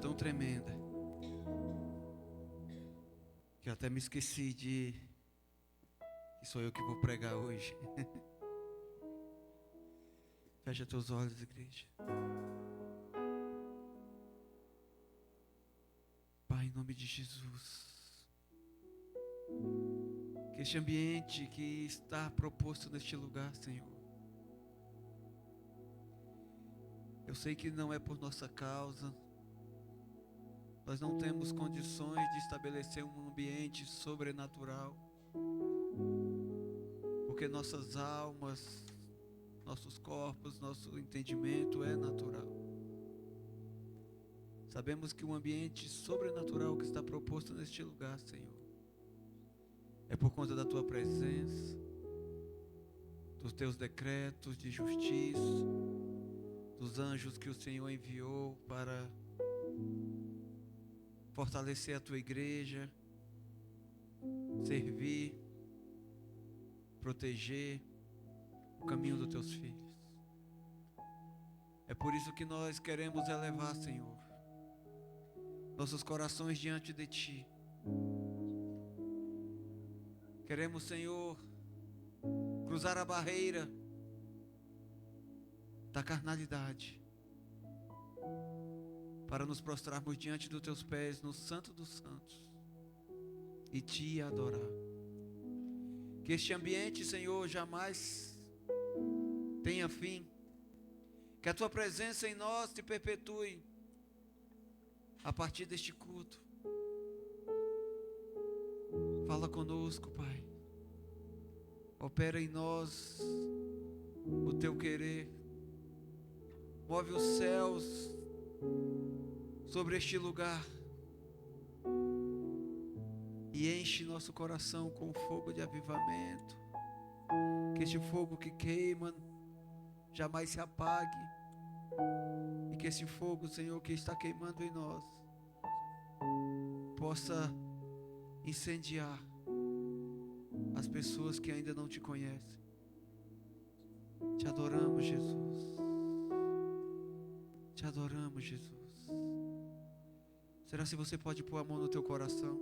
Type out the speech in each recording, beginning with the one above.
tão tremenda que eu até me esqueci que sou eu que vou pregar hoje. Fecha teus olhos, igreja. Pai, em nome de Jesus, que este ambiente que está proposto neste lugar, Senhor, eu sei que não é por nossa causa, nós não temos condições de estabelecer um ambiente sobrenatural, porque nossas almas, nossos corpos, nosso entendimento é natural. Sabemos que o ambiente sobrenatural que está proposto neste lugar, Senhor, é por conta da Tua presença, dos Teus decretos de justiça, dos anjos que o Senhor enviou para fortalecer a Tua igreja, servir, proteger o caminho dos Teus filhos. É por isso que nós queremos elevar, Senhor, nossos corações diante de Ti. Queremos, Senhor, cruzar a barreira da carnalidade para nos prostrarmos diante dos Teus pés no Santo dos Santos e Te adorar. Que este ambiente, Senhor, jamais tenha fim. Que a Tua presença em nós se perpetue a partir deste culto. Fala conosco, Pai. Opera em nós o Teu querer. Move os céus sobre este lugar e enche nosso coração com fogo de avivamento. Que este fogo que queima jamais se apague, e que esse fogo, Senhor, que está queimando em nós possa incendiar as pessoas que ainda não Te conhecem. Te adoramos, Jesus. Te adoramos, Jesus. Será se você pode pôr a mão no teu coração?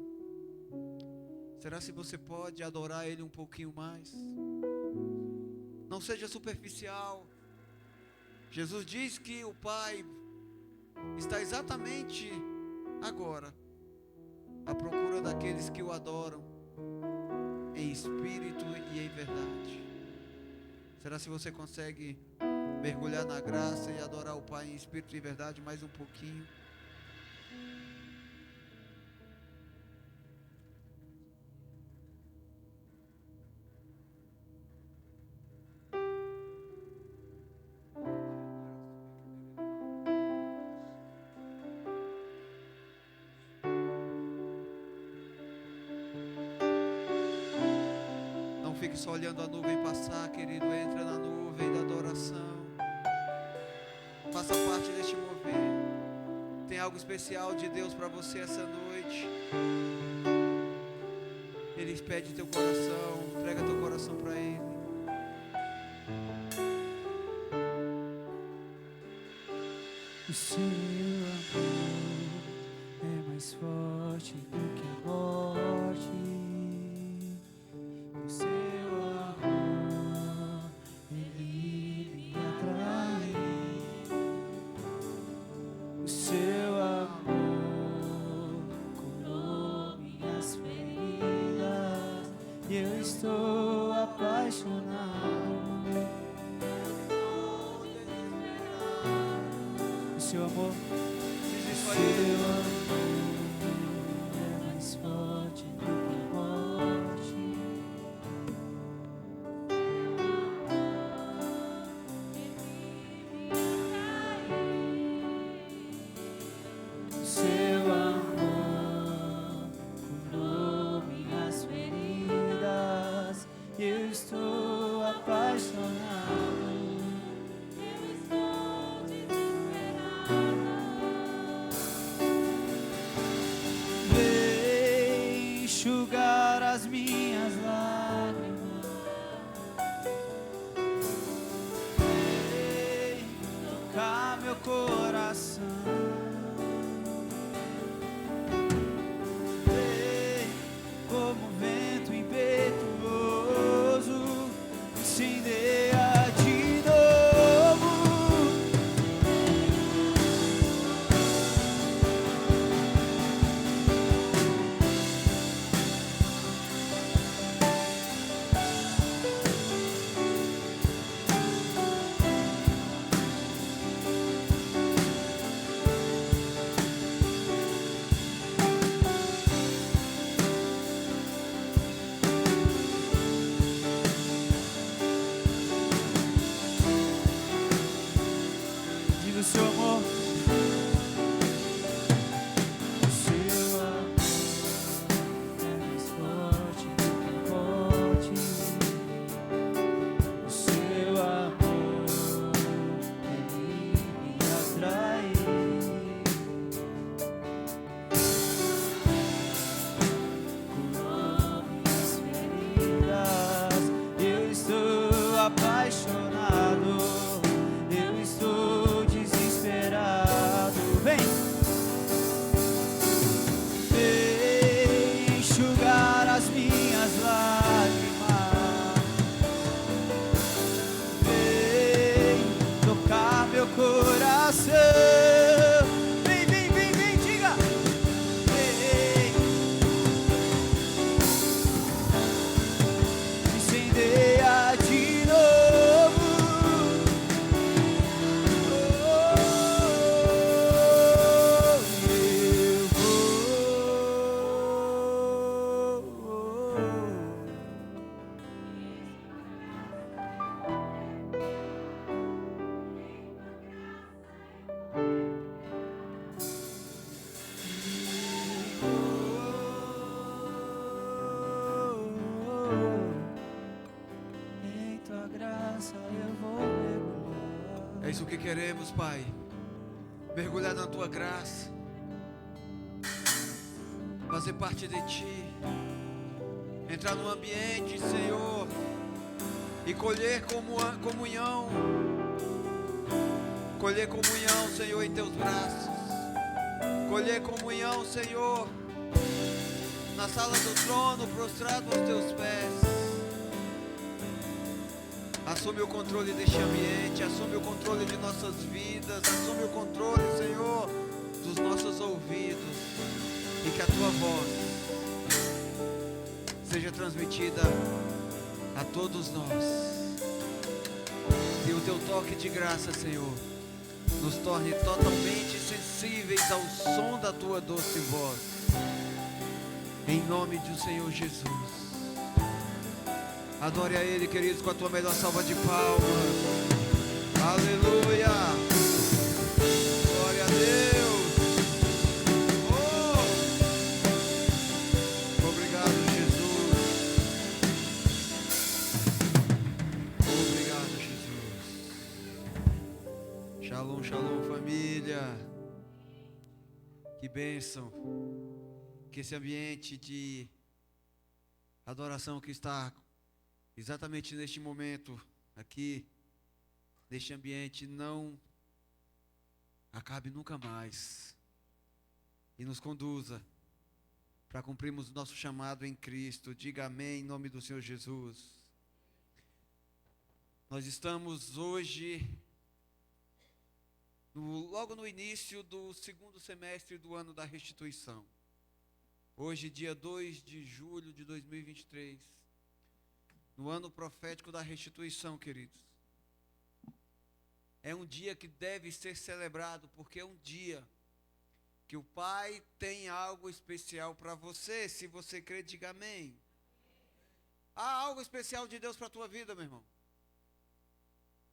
Será se você pode adorar Ele um pouquinho mais? Não seja superficial. Jesus diz que o Pai está exatamente agora à procura daqueles que o adoram em espírito e em verdade. Será se você consegue mergulhar na graça e adorar o Pai em espírito e verdade mais um pouquinho? Não fique só olhando a nuvem passar, querido. Entra na nuvem da adoração. Faça parte deste mover. Tem algo especial de Deus para você essa noite. Ele pede teu coração. Entrega teu coração para Ele. O seu amor é mais forte do que a morte. O seu amor, ele me atrai. O seu amor curou minhas feridas e eu estou apaixonado. O seu amor, Diz isso aí. seu amor é mais forte do que a morte. O seu amor curou minhas feridas e eu estou apaixonado. Enxugar as minhas lágrimas, vem tocar meu coração. apaixonado, eu estou desesperado. Vem! Vem enxugar as minhas lágrimas, vem tocar meu coração. Vem, vem, vem, vem, diga! Vem incendeia de novo. Em tua graça eu vou mergulhar. É isso que queremos, Pai. Mergulhar na tua graça, fazer parte de ti, entrar no ambiente, Senhor, e colher comunhão, Senhor, em teus braços, colher comunhão, Senhor, na sala do trono, prostrado aos teus pés. Assume o controle deste ambiente, assume o controle de nossas vidas, assume o controle, Senhor, dos nossos ouvidos, e que a tua voz seja transmitida a todos nós. E o teu toque de graça, Senhor, nos torne totalmente sensíveis ao som da tua doce voz. Em nome do Senhor Jesus. Adore a Ele, queridos, com a tua melhor salva de palmas. Aleluia! Glória a Deus! Oh! Obrigado, Jesus. Obrigado, Jesus. Shalom, shalom, família. Que bênção. Que esse ambiente de adoração que está exatamente neste momento, aqui, neste ambiente, não acabe nunca mais. E nos conduza para cumprirmos o nosso chamado em Cristo. Diga amém em nome do Senhor Jesus. Nós estamos hoje, logo no início do segundo semestre do ano da restituição. Hoje, dia 2 de julho de 2023. No ano profético da restituição, queridos. É um dia que deve ser celebrado, porque é um dia que o Pai tem algo especial para você. Se você crê, diga amém. Há algo especial de Deus para a tua vida, meu irmão.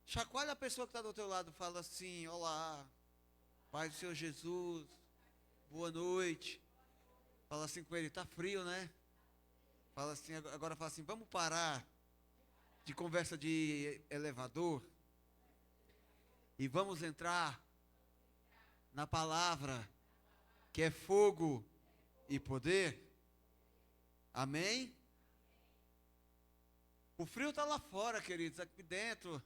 Chacoalha a pessoa que está do teu lado, fala assim: olá, Pai do Senhor Jesus, boa noite. Fala assim com ele: tá frio, né? Fala assim, agora fala assim: vamos parar de conversa de elevador e vamos entrar na palavra que é fogo e poder. Amém? O frio está lá fora, queridos. Aqui dentro,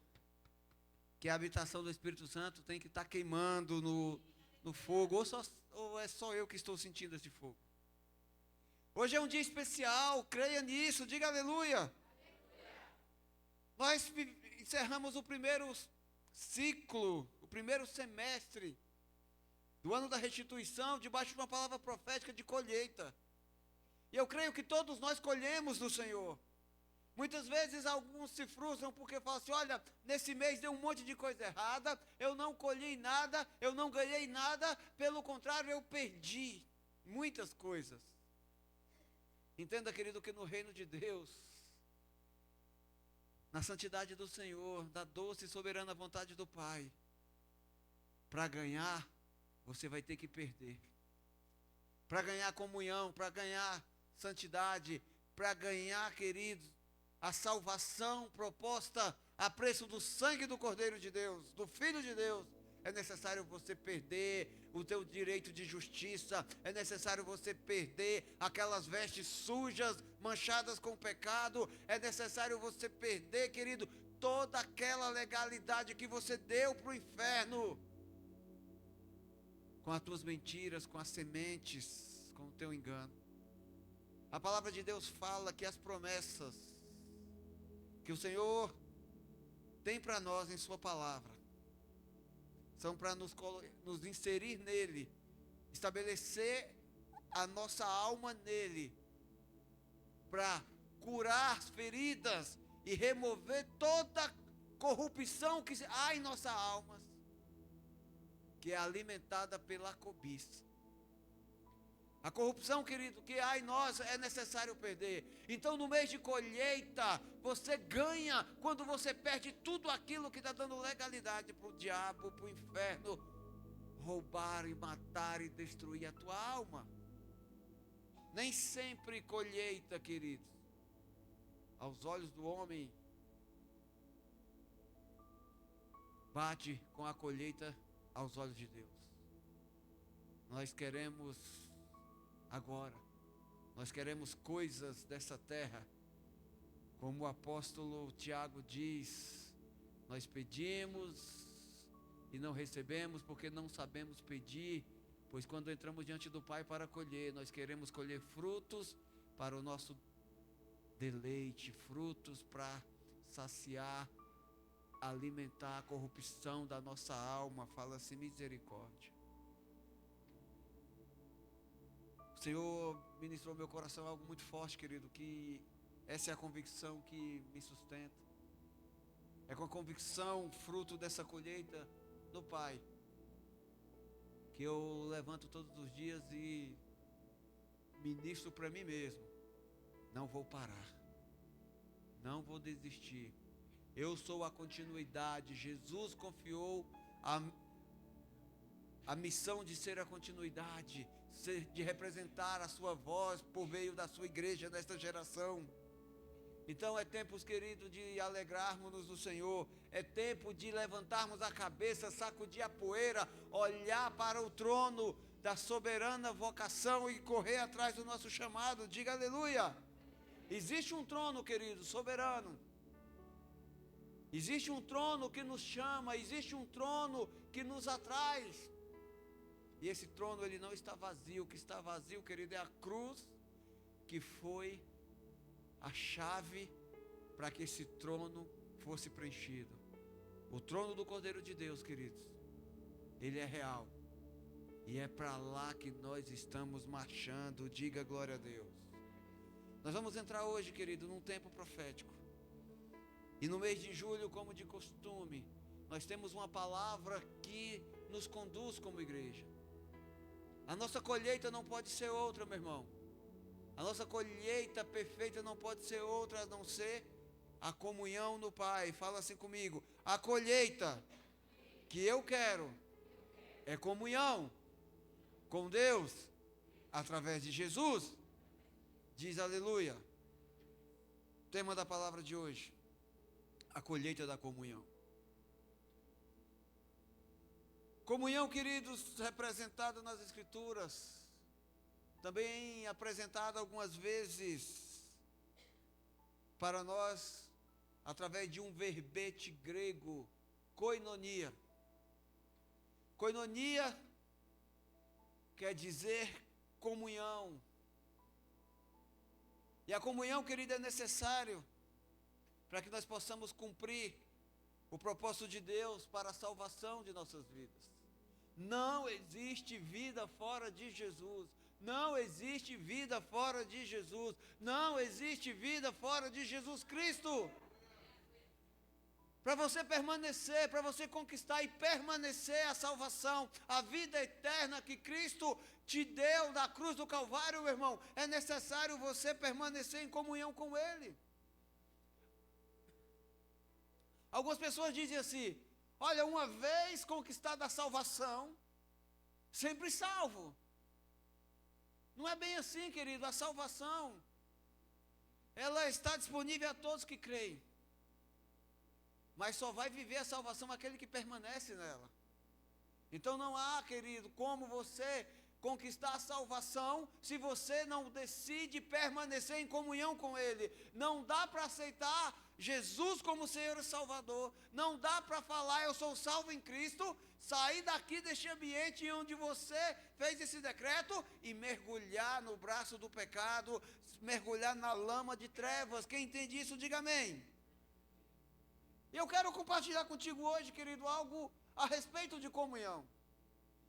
que a habitação do Espírito Santo tem que estar queimando no fogo. Ou é só eu que estou sentindo esse fogo? Hoje é um dia especial, creia nisso, diga aleluia. Nós encerramos o primeiro ciclo, o primeiro semestre do ano da restituição, debaixo de uma palavra profética de colheita. E eu creio que todos nós colhemos do Senhor. Muitas vezes alguns se frustram porque falam assim: olha, nesse mês deu um monte de coisa errada, eu não colhi nada, eu não ganhei nada, pelo contrário, eu perdi muitas coisas. Entenda, querido, que no reino de Deus, na santidade do Senhor, da doce e soberana vontade do Pai, para ganhar, você vai ter que perder. Para ganhar comunhão, para ganhar santidade, para ganhar, queridos, a salvação proposta a preço do sangue do Cordeiro de Deus, do Filho de Deus, é necessário você perder o teu direito de justiça, é necessário você perder aquelas vestes sujas, manchadas com pecado, é necessário você perder, querido, toda aquela legalidade que você deu para o inferno, com as tuas mentiras, com as sementes, com o teu engano. A palavra de Deus fala que as promessas que o Senhor tem para nós em sua palavra são para nos inserir nele, estabelecer a nossa alma nele, para curar as feridas e remover toda corrupção que há em nossa alma, que é alimentada pela cobiça. A corrupção, querido, que há em nós é necessário perder. Então, no mês de colheita, você ganha quando você perde tudo aquilo que está dando legalidade para o diabo, para o inferno roubar e matar e destruir a tua alma. Nem sempre colheita, queridos, aos olhos do homem, bate com a colheita aos olhos de Deus. Nós queremos agora, nós queremos coisas dessa terra, como o apóstolo Tiago diz, nós pedimos e não recebemos porque não sabemos pedir, pois quando entramos diante do Pai para colher, nós queremos colher frutos para o nosso deleite, frutos para saciar, alimentar a corrupção da nossa alma. Fala-se misericórdia. O Senhor ministrou meu coração algo muito forte, querido, que essa é a convicção que me sustenta. É com a convicção, fruto dessa colheita do Pai, que eu levanto todos os dias e ministro para mim mesmo: não vou parar, não vou desistir. Eu sou a continuidade. Jesus confiou a missão de ser a continuidade, de representar a sua voz por meio da sua igreja nesta geração. Então é tempo, queridos, de alegrarmos-nos no Senhor. É tempo de levantarmos a cabeça, sacudir a poeira, olhar para o trono da soberana vocação e correr atrás do nosso chamado. Diga aleluia. Existe um trono, querido, soberano. Existe um trono que nos chama, existe um trono que nos atrai. E esse trono, ele não está vazio. O que está vazio, querido, é a cruz, que foi a chave para que esse trono fosse preenchido. O trono do Cordeiro de Deus, queridos, ele é real. E é para lá que nós estamos marchando. Diga glória a Deus. Nós vamos entrar hoje, querido, num tempo profético. E no mês de julho, como de costume, nós temos uma palavra que nos conduz como igreja. A nossa colheita não pode ser outra, meu irmão. A nossa colheita perfeita não pode ser outra a não ser a comunhão no Pai. Fala assim comigo: a colheita que eu quero é comunhão com Deus através de Jesus. Diz aleluia. Tema da palavra de hoje: a colheita da comunhão. Comunhão, queridos, representado nas Escrituras, também apresentada algumas vezes para nós através de um verbete grego, koinonia. Koinonia quer dizer comunhão. E a comunhão, querido, é necessário para que nós possamos cumprir o propósito de Deus para a salvação de nossas vidas. Não existe vida fora de Jesus. Não existe vida fora de Jesus. Não existe vida fora de Jesus Cristo. Para você permanecer, para você conquistar e permanecer a salvação, a vida eterna que Cristo te deu na cruz do Calvário, meu irmão, é necessário você permanecer em comunhão com Ele. Algumas pessoas dizem assim: olha, uma vez conquistada a salvação, sempre salvo. Não é bem assim, querido. A salvação, ela está disponível a todos que creem. Mas só vai viver a salvação aquele que permanece nela. Então não há, querido, como você conquistar a salvação se você não decide permanecer em comunhão com Ele. Não dá para aceitar Jesus como Senhor e Salvador. Não dá para falar eu sou salvo em Cristo, sair daqui deste ambiente onde você fez esse decreto e mergulhar no braço do pecado, mergulhar na lama de trevas. Quem entende isso, diga amém. E eu quero compartilhar contigo hoje, querido, algo a respeito de comunhão.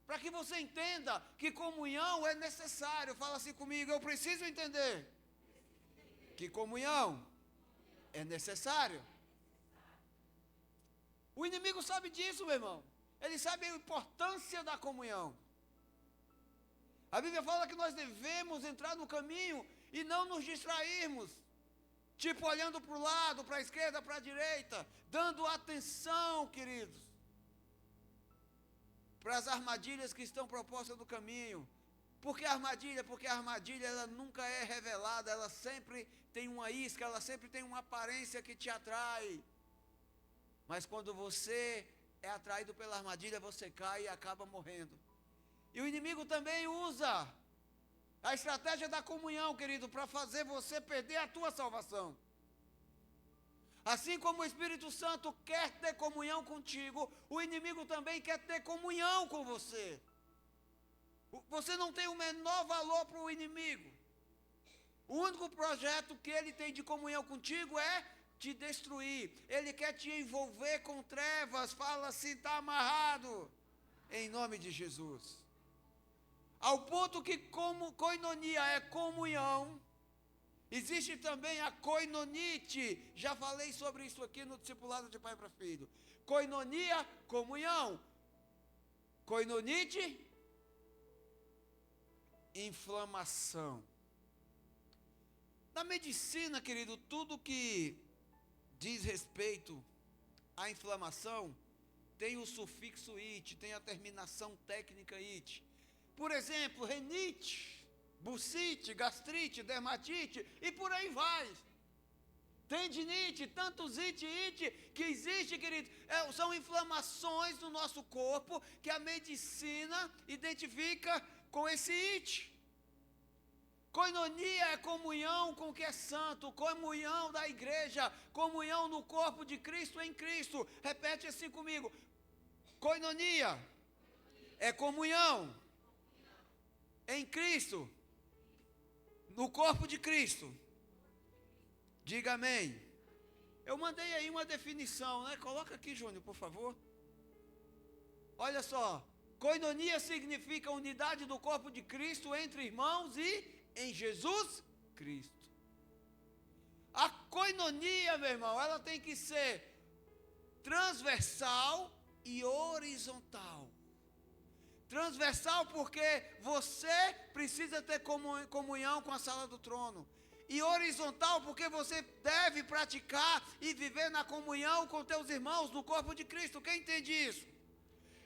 Para que você entenda que comunhão é necessário. Fala assim comigo, eu preciso entender que comunhão é necessário. O inimigo sabe disso, meu irmão. Ele sabe a importância da comunhão. A Bíblia fala que nós devemos entrar no caminho e não nos distrairmos. Tipo, olhando para o lado, para a esquerda, para a direita, dando atenção, queridos, para as armadilhas que estão propostas no caminho. Por que armadilha? Porque a armadilha ela nunca é revelada, ela sempre tem uma isca, ela sempre tem uma aparência que te atrai. Mas quando você é atraído pela armadilha, você cai e acaba morrendo. E o inimigo também usa a estratégia da comunhão, querido, para fazer você perder a tua salvação. Assim como o Espírito Santo quer ter comunhão contigo, o inimigo também quer ter comunhão com você. Você não tem o menor valor para o inimigo. O único projeto que ele tem de comunhão contigo é te destruir. Ele quer te envolver com trevas. Fala assim, está amarrado. Em nome de Jesus. Ao ponto que como koinonia é comunhão, existe também a koinonite. Já falei sobre isso aqui no discipulado de pai para filho. Koinonia, comunhão. Koinonite, inflamação. Na medicina, querido, tudo que diz respeito à inflamação tem o sufixo it, tem a terminação técnica it. Por exemplo, renite, bursite, gastrite, dermatite e por aí vai. Tendinite, tantos it, que existe, querido. São inflamações no nosso corpo que a medicina identifica com esse it. Koinonia é comunhão com o que é santo, comunhão da igreja, comunhão no corpo de Cristo em Cristo. Repete assim comigo. Koinonia é comunhão em Cristo, no corpo de Cristo. Diga amém. Eu mandei aí uma definição, né? Coloca aqui, Júnior, por favor. Olha só. Koinonia significa unidade do corpo de Cristo entre irmãos e em Jesus Cristo. A koinonia, meu irmão, ela tem que ser transversal e horizontal. Transversal porque você precisa ter comunhão com a sala do trono. E horizontal porque você deve praticar e viver na comunhão com teus irmãos no corpo de Cristo. Quem entende isso?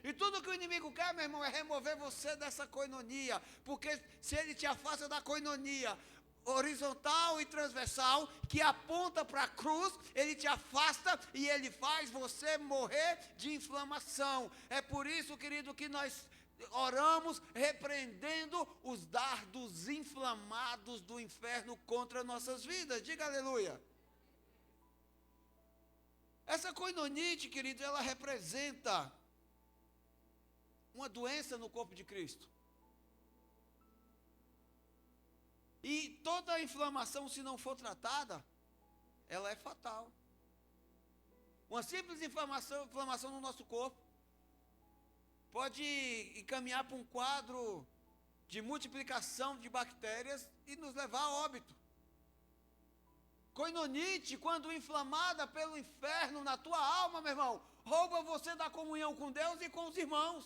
E tudo que o inimigo quer, meu irmão, é remover você dessa koinonia. Porque se ele te afasta da koinonia horizontal e transversal, que aponta para a cruz, ele te afasta e ele faz você morrer de inflamação. É por isso, querido, que nós oramos repreendendo os dardos inflamados do inferno contra nossas vidas. Diga aleluia. Essa koinonite, querido, ela representa uma doença no corpo de Cristo. E toda inflamação, se não for tratada, ela é fatal. Uma simples inflamação no nosso corpo pode encaminhar para um quadro de multiplicação de bactérias e nos levar a óbito. Koinonite, quando inflamada pelo inferno na tua alma, meu irmão, rouba você da comunhão com Deus e com os irmãos.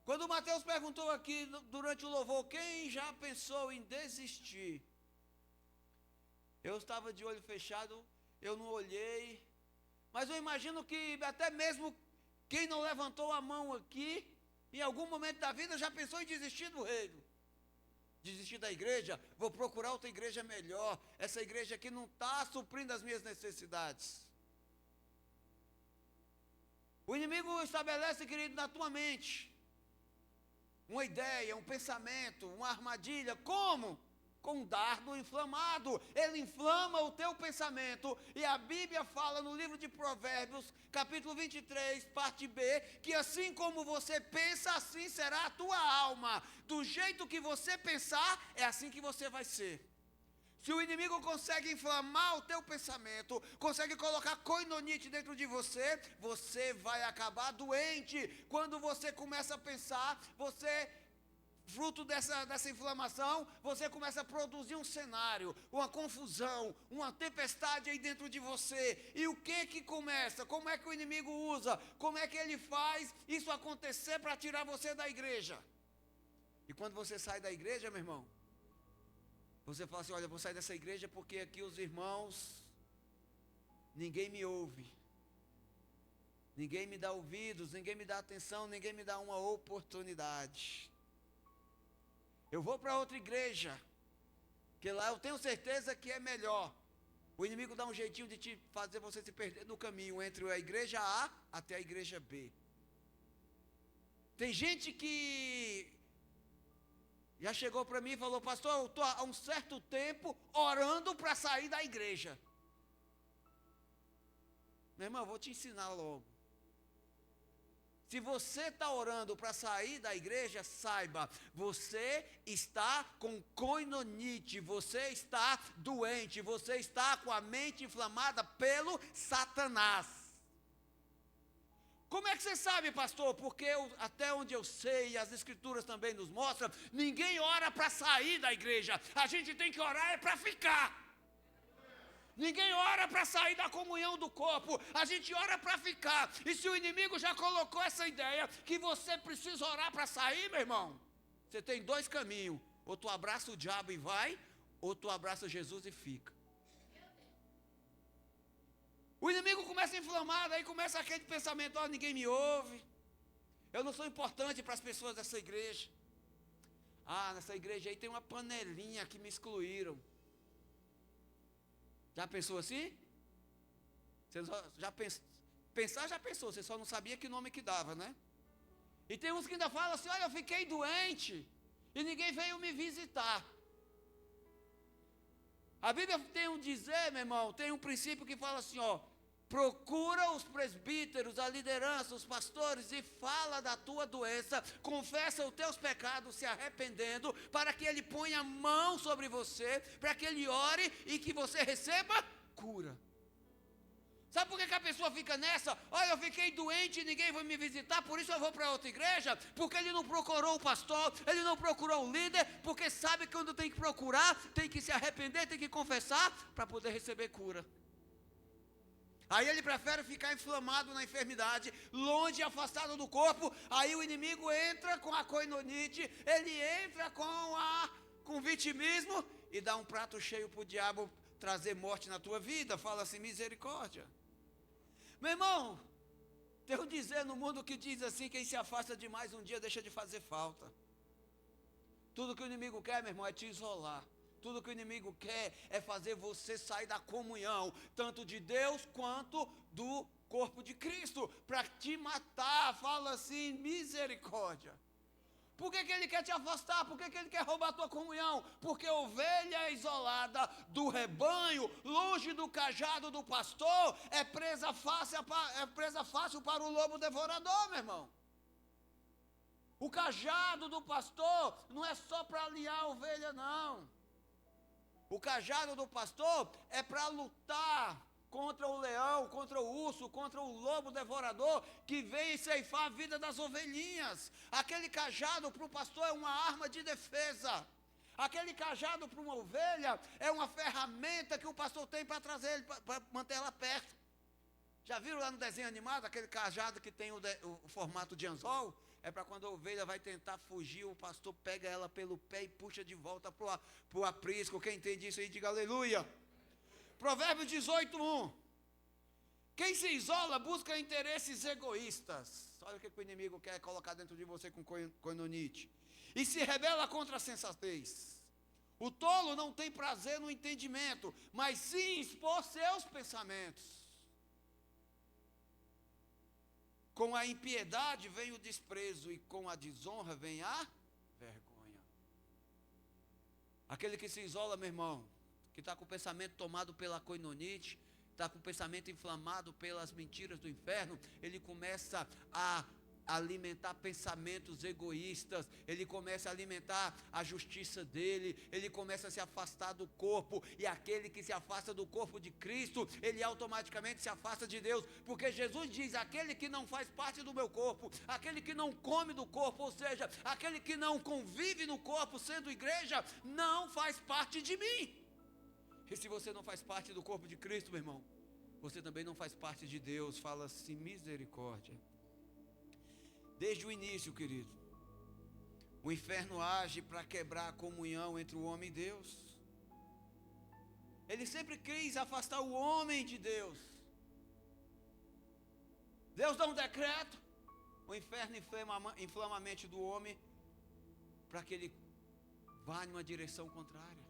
Quando o Mateus perguntou aqui durante o louvor, quem já pensou em desistir? Eu estava de olho fechado, eu não olhei, mas eu imagino que até mesmo quem não levantou a mão aqui, em algum momento da vida já pensou em desistir do reino. Desistir da igreja, vou procurar outra igreja melhor, essa igreja aqui não está suprindo as minhas necessidades. O inimigo estabelece, querido, na tua mente uma ideia, um pensamento, uma armadilha. Como? Com um dardo inflamado. Ele inflama o teu pensamento. E a Bíblia fala no livro de Provérbios, capítulo 23, parte B, que assim como você pensa, assim será a tua alma. Do jeito que você pensar, é assim que você vai ser. Se o inimigo consegue inflamar o teu pensamento, consegue colocar coinonite dentro de você, você vai acabar doente. Quando você começa a pensar, fruto dessa inflamação, você começa a produzir um cenário, uma confusão, uma tempestade aí dentro de você. E o que começa? Como é que o inimigo usa? Como é que ele faz isso acontecer para tirar você da igreja? E quando você sai da igreja, meu irmão, você fala assim, olha, eu vou sair dessa igreja porque aqui os irmãos, ninguém me ouve. Ninguém me dá ouvidos, ninguém me dá atenção, ninguém me dá uma oportunidade. Eu vou para outra igreja, que lá eu tenho certeza que é melhor. O inimigo dá um jeitinho de te fazer você se perder no caminho entre a igreja A até a igreja B. Tem gente que já chegou para mim e falou, pastor, eu estou há um certo tempo orando para sair da igreja. Meu irmão, eu vou te ensinar logo. Se você está orando para sair da igreja, saiba, você está com coinonite, você está doente, você está com a mente inflamada pelo Satanás. Como é que você sabe, pastor? Porque até onde eu sei, e as escrituras também nos mostram, ninguém ora para sair da igreja, a gente tem que orar é para ficar. Ninguém ora para sair da comunhão do corpo, a gente ora para ficar. E se o inimigo já colocou essa ideia que você precisa orar para sair, meu irmão, você tem dois caminhos: ou tu abraça o diabo e vai, ou tu abraça Jesus e fica. O inimigo começa inflamado, aí começa aquele pensamento, ó, ninguém me ouve, eu não sou importante para as pessoas dessa igreja. Ah, nessa igreja aí tem uma panelinha que me excluíram. Já pensou assim? Você já pensou, você só não sabia que nome que dava, né? E tem uns que ainda falam assim, olha, eu fiquei doente e ninguém veio me visitar. A Bíblia tem um dizer, meu irmão, tem um princípio que fala assim, ó, procura os presbíteros, a liderança, os pastores e fala da tua doença, confessa os teus pecados se arrependendo, para que ele ponha a mão sobre você, para que ele ore e que você receba cura. Sabe por que a pessoa fica nessa? Olha, eu fiquei doente e ninguém vai me visitar, por isso eu vou para outra igreja, porque ele não procurou o pastor, ele não procurou o líder, porque sabe que quando tem que procurar, tem que se arrepender, tem que confessar, para poder receber cura. Aí ele prefere ficar inflamado na enfermidade, longe, afastado do corpo. Aí o inimigo entra com a coinonite, ele entra com vitimismo e dá um prato cheio para o diabo trazer morte na tua vida. Fala assim, misericórdia. Meu irmão, tem um dizer no mundo que diz assim, quem se afasta demais um dia deixa de fazer falta. Tudo que o inimigo quer, meu irmão, é te isolar. Tudo que o inimigo quer é fazer você sair da comunhão, tanto de Deus quanto do corpo de Cristo, para te matar. Fala assim, misericórdia. Por que ele quer te afastar? Por que ele quer roubar a tua comunhão? Porque ovelha isolada do rebanho, longe do cajado do pastor, é presa fácil para o lobo devorador, meu irmão. O cajado do pastor não é só para alinhar a ovelha, não. O cajado do pastor é para lutar contra o leão, contra o urso, contra o lobo devorador que vem ceifar a vida das ovelhinhas. Aquele cajado para o pastor é uma arma de defesa. Aquele cajado para uma ovelha é uma ferramenta que o pastor tem para trazer ele, para manter ela perto. Já viram lá no desenho animado aquele cajado que tem o formato de anzol? É para quando a ovelha vai tentar fugir, o pastor pega ela pelo pé e puxa de volta para o aprisco. Quem entende isso aí, diga aleluia. Provérbios 18:1. Quem se isola busca interesses egoístas. Olha o que o inimigo quer colocar dentro de você com coinonite. E se rebela contra a sensatez. O tolo não tem prazer no entendimento, mas sim expor seus pensamentos. Com a impiedade vem o desprezo, e com a desonra vem a vergonha. Aquele que se isola, meu irmão, que está com o pensamento tomado pela coinonite, está com o pensamento inflamado pelas mentiras do inferno, ele começa a alimentar pensamentos egoístas, ele começa a alimentar a justiça dele, ele começa a se afastar do corpo, e aquele que se afasta do corpo de Cristo, ele automaticamente se afasta de Deus, porque Jesus diz: aquele que não faz parte do meu corpo, aquele que não come do corpo, ou seja, aquele que não convive no corpo sendo igreja, não faz parte de mim. E se você não faz parte do corpo de Cristo, meu irmão, você também não faz parte de Deus. Fala-se misericórdia. Desde o início, querido, o inferno age para quebrar a comunhão entre o homem e Deus. Ele sempre quis afastar o homem de Deus. Deus dá um decreto, o inferno inflama a mente do homem para que ele vá numa direção contrária.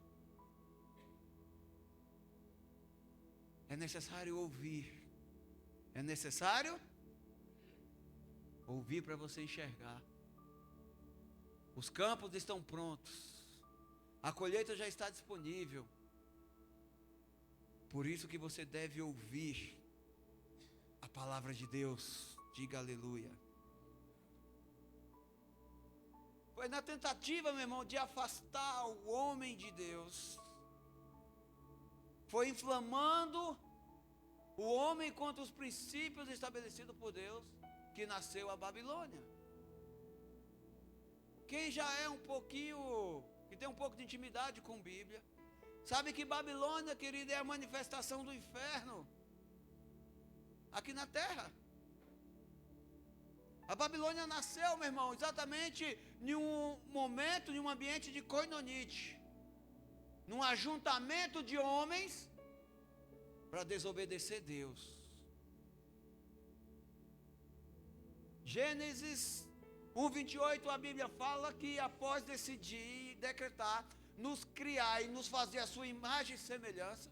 É necessário ouvir. É necessário ouvir para você enxergar. Os campos estão prontos. A colheita já está disponível. Por isso que você deve ouvir a palavra de Deus. Diga aleluia. Foi na tentativa, meu irmão, de afastar o homem de Deus. Foi inflamando o homem contra os princípios estabelecidos por Deus, que nasceu a Babilônia. Quem já é que tem um pouco de intimidade com a Bíblia, sabe que Babilônia, querida, é a manifestação do inferno aqui na terra. A Babilônia nasceu, meu irmão, exatamente em um momento, em um ambiente de coinonite, num ajuntamento de homens para desobedecer Deus. Gênesis 1:28, a Bíblia fala que após decidir e decretar, nos criar e nos fazer a sua imagem e semelhança,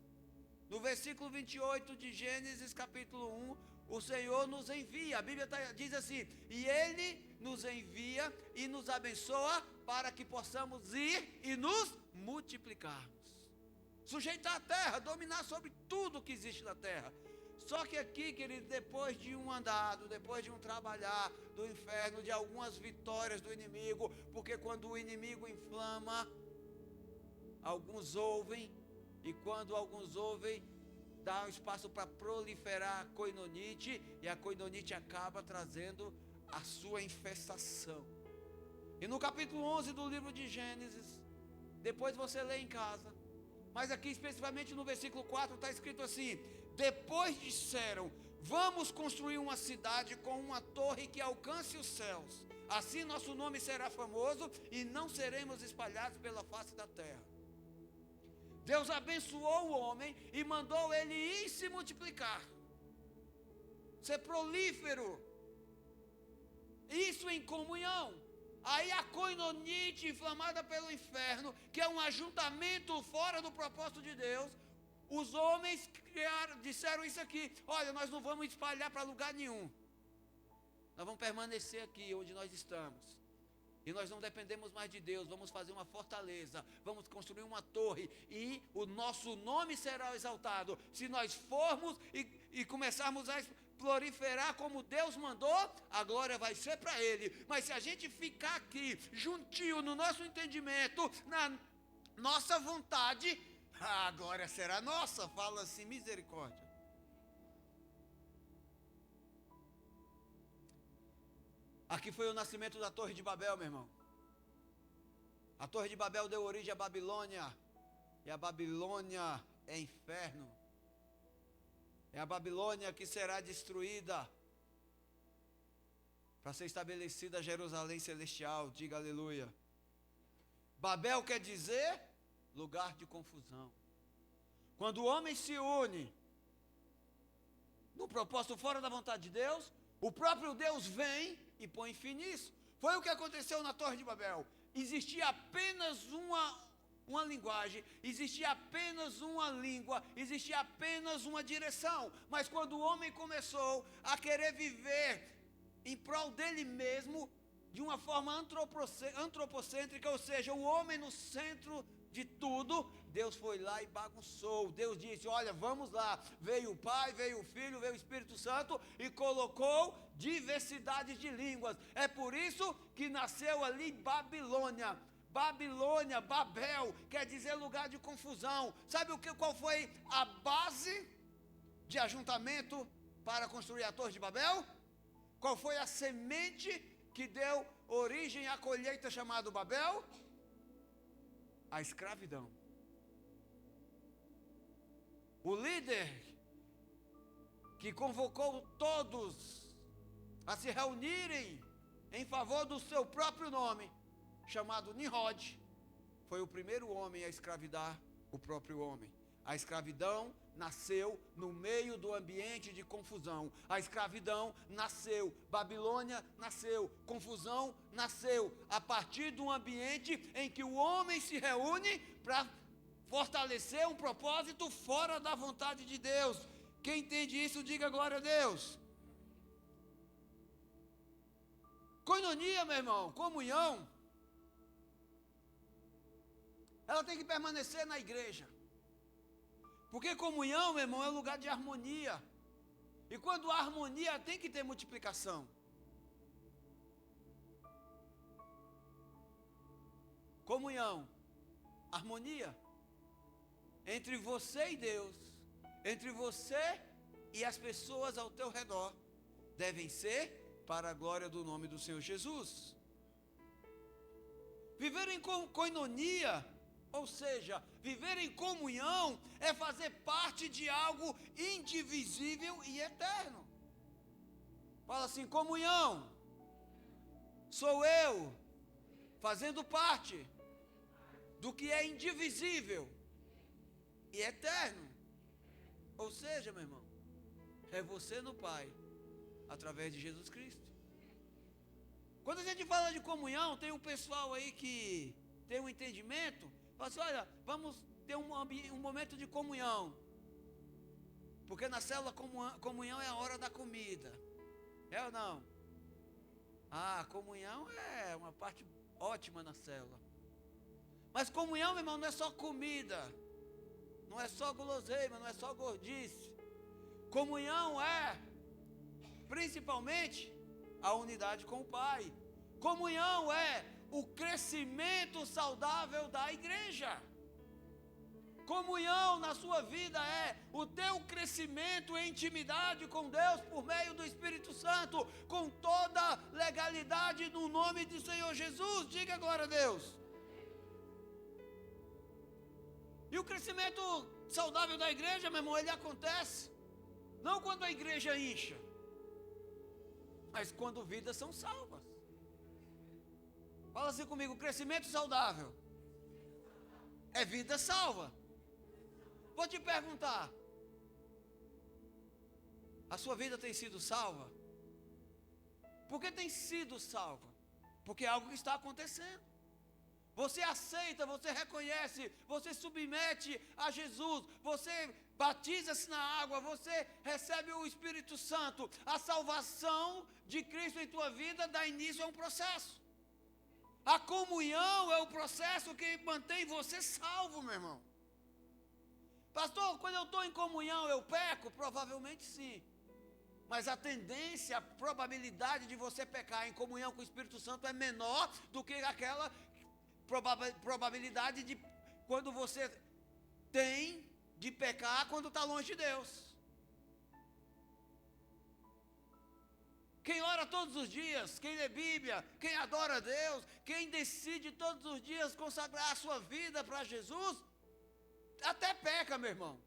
no versículo 28 de Gênesis capítulo 1, o Senhor nos envia. A Bíblia diz assim: e Ele nos envia e nos abençoa para que possamos ir e nos multiplicarmos. Sujeitar a terra, dominar sobre tudo que existe na terra. Só que aqui, querido, depois de um andado, depois de um trabalhar do inferno, de algumas vitórias do inimigo, porque quando o inimigo inflama, alguns ouvem, e quando alguns ouvem, dá um espaço para proliferar a coinonite, e a coinonite acaba trazendo a sua infestação. E no capítulo 11 do livro de Gênesis, depois você lê em casa, mas aqui especificamente no versículo 4 está escrito assim: depois disseram, vamos construir uma cidade com uma torre que alcance os céus, assim nosso nome será famoso e não seremos espalhados pela face da terra. Deus abençoou o homem e mandou ele ir se multiplicar, ser prolífero, isso em comunhão. Aí a coinonite inflamada pelo inferno, que é um ajuntamento fora do propósito de Deus, os homens disseram isso aqui: olha, nós não vamos espalhar para lugar nenhum, nós vamos permanecer aqui onde nós estamos, e nós não dependemos mais de Deus, vamos fazer uma fortaleza, vamos construir uma torre, e o nosso nome será exaltado, se nós formos e começarmos a proliferar como Deus mandou, a glória vai ser para Ele. Mas se a gente ficar aqui, juntinho no nosso entendimento, na nossa vontade, a glória será nossa. Fala-se misericórdia. Aqui foi o nascimento da Torre de Babel, meu irmão. A Torre de Babel deu origem à Babilônia, e a Babilônia é inferno. É a Babilônia que será destruída para ser estabelecida a Jerusalém celestial. Diga aleluia. Babel quer dizer lugar de confusão. Quando o homem se une no propósito fora da vontade de Deus, o próprio Deus vem e põe fim nisso. Foi o que aconteceu na Torre de Babel. Existia apenas uma linguagem, existia apenas uma língua, existia apenas uma direção. Mas quando o homem começou a querer viver em prol dele mesmo, de uma forma antropocêntrica, ou seja, o homem no centro de tudo, Deus foi lá e bagunçou. Deus disse, olha, vamos lá. Veio o Pai, veio o Filho, veio o Espírito Santo e colocou diversidade de línguas. É por isso que nasceu ali Babilônia. Babilônia, Babel, quer dizer lugar de confusão. Sabe qual foi a base de ajuntamento para construir a Torre de Babel? Qual foi a semente que deu origem à colheita chamada Babel? A escravidão. O líder que convocou todos a se reunirem em favor do seu próprio nome, chamado Nimrod, foi o primeiro homem a escravidar o próprio homem. A escravidão nasceu no meio do ambiente de confusão. A escravidão nasceu, Babilônia nasceu, confusão nasceu a partir de um ambiente em que o homem se reúne para fortalecer um propósito fora da vontade de Deus. Quem entende isso, diga glória a Deus. Koinonia, meu irmão, comunhão, ela tem que permanecer na igreja. Porque comunhão, meu irmão, é lugar de harmonia. E quando há harmonia, tem que ter multiplicação. Comunhão, harmonia entre você e Deus, entre você e as pessoas ao teu redor, devem ser para a glória do nome do Senhor Jesus. Viver em koinonia, ou seja, viver em comunhão, é fazer parte de algo indivisível e eterno. Fala assim, comunhão, sou eu, fazendo parte do que é indivisível e eterno. Ou seja, meu irmão, é você no Pai, através de Jesus Cristo. Quando a gente fala de comunhão, tem um pessoal aí que tem um entendimento, fala assim, olha, vamos ter um momento de comunhão, porque na célula comunhão é a hora da comida, é ou não? Ah, comunhão é uma parte ótima na célula, mas comunhão, meu irmão, não é só comida, não é só guloseima, não é só gordice. Comunhão é, principalmente, a unidade com o Pai. Comunhão é o crescimento saudável da igreja. Comunhão na sua vida é o teu crescimento em intimidade com Deus por meio do Espírito Santo, com toda legalidade no nome do Senhor Jesus. Diga glória a Deus. E o crescimento saudável da igreja, meu irmão, ele acontece não quando a igreja incha, mas quando vidas são salvas. Fala assim comigo, crescimento saudável é vida salva. Vou te perguntar, a sua vida tem sido salva? Por que tem sido salva? Porque é algo que está acontecendo. Você aceita, você reconhece, você submete a Jesus, você batiza-se na água, você recebe o Espírito Santo. A salvação de Cristo em tua vida dá início a um processo. A comunhão é o processo que mantém você salvo, meu irmão. Pastor, quando eu estou em comunhão eu peco? Provavelmente sim. Mas a tendência, a probabilidade de você pecar em comunhão com o Espírito Santo é menor do que aquela probabilidade de quando você tem de pecar quando está longe de Deus. Quem ora todos os dias, quem lê Bíblia, quem adora a Deus, quem decide todos os dias consagrar a sua vida para Jesus, até peca, meu irmão.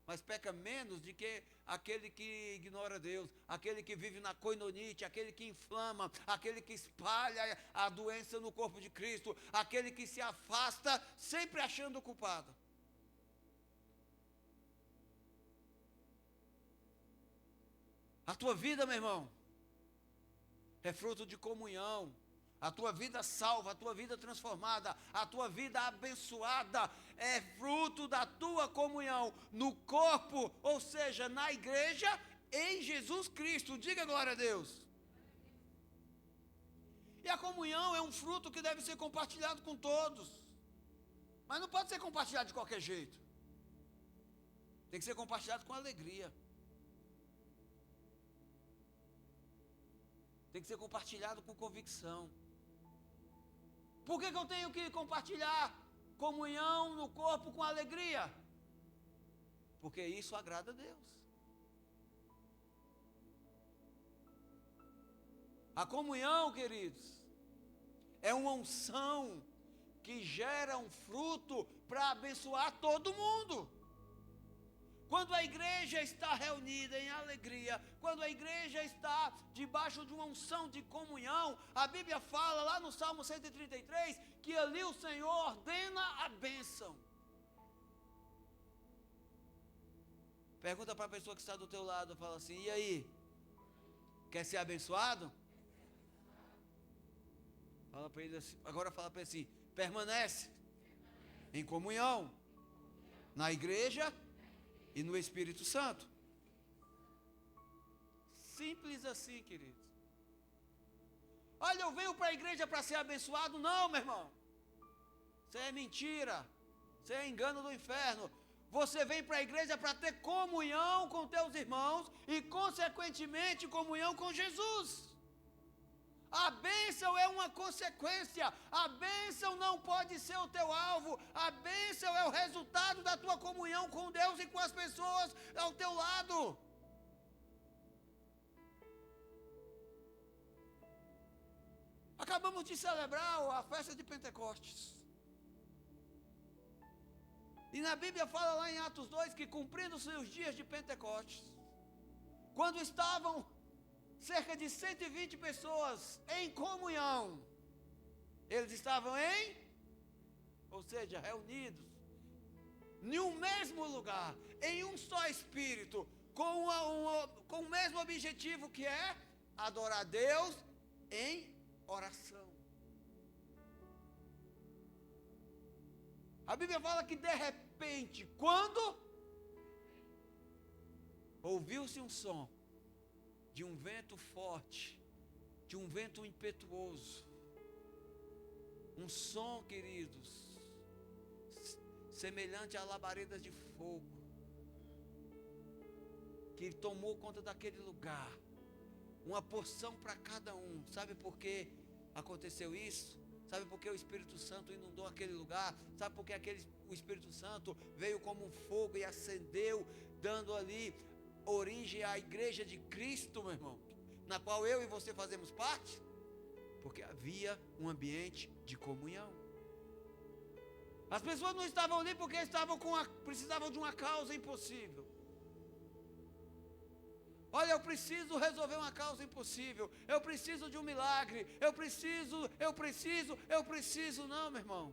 Mas peca menos do que aquele que ignora Deus, aquele que vive na coinonite, aquele que inflama, aquele que espalha a doença no corpo de Cristo, aquele que se afasta sempre achando culpado. A tua vida, meu irmão, é fruto de comunhão. A tua vida salva, a tua vida transformada, a tua vida abençoada é fruto da tua comunhão no corpo, ou seja, na igreja, em Jesus Cristo. Diga glória a Deus. E a comunhão é um fruto que deve ser compartilhado com todos. Mas não pode ser compartilhado de qualquer jeito. Tem que ser compartilhado com alegria. Tem que ser compartilhado com convicção. Por que eu tenho que compartilhar comunhão no corpo com alegria? Porque isso agrada a Deus. A comunhão, queridos, é uma unção que gera um fruto para abençoar todo mundo. Quando a igreja está reunida em alegria, quando a igreja está debaixo de uma unção de comunhão, a Bíblia fala lá no Salmo 133, que ali o Senhor ordena a bênção. Pergunta para a pessoa que está do teu lado, fala assim, e aí, quer ser abençoado? Fala para ele assim, agora fala para ele assim, permanece em comunhão, na igreja e no Espírito Santo. Simples assim, queridos. Olha, eu venho para a igreja para ser abençoado? Não, meu irmão. Isso é mentira. Isso é engano do inferno. Você vem para a igreja para ter comunhão com teus irmãos e, consequentemente, comunhão com Jesus. A bênção é uma consequência. A bênção não pode ser o teu alvo. A bênção é o resultado da tua comunhão com Deus e com as pessoas ao teu lado. Acabamos de celebrar a festa de Pentecostes. E na Bíblia fala lá em Atos 2 que, cumprindo-se os dias de Pentecostes, quando estavam cerca de 120 pessoas em comunhão, eles estavam ou seja, reunidos, em um mesmo lugar, em um só espírito, com o mesmo objetivo, que é adorar a Deus em oração. A Bíblia fala que de repente, quando ouviu-se um som de um vento forte, de um vento impetuoso, um som, queridos, semelhante a labaredas de fogo, que tomou conta daquele lugar, uma porção para cada um. Sabe por que aconteceu isso? Sabe por que o Espírito Santo inundou aquele lugar? Sabe por que o Espírito Santo veio como um fogo e acendeu, dando ali origem à igreja de Cristo, meu irmão, na qual eu e você fazemos parte? Porque havia um ambiente de comunhão. As pessoas não estavam ali porque precisavam de uma causa impossível. Olha, eu preciso resolver uma causa impossível, eu preciso de um milagre, eu preciso, não, meu irmão.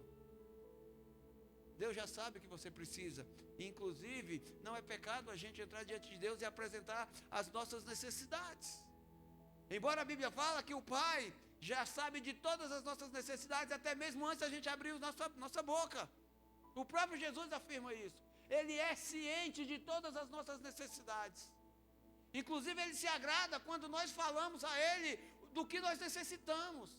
Deus já sabe que você precisa. Inclusive, não é pecado a gente entrar diante de Deus e apresentar as nossas necessidades. Embora a Bíblia fala que o Pai já sabe de todas as nossas necessidades, até mesmo antes da gente abrir nossa boca. O próprio Jesus afirma isso. Ele é ciente de todas as nossas necessidades. Inclusive, Ele se agrada quando nós falamos a Ele do que nós necessitamos.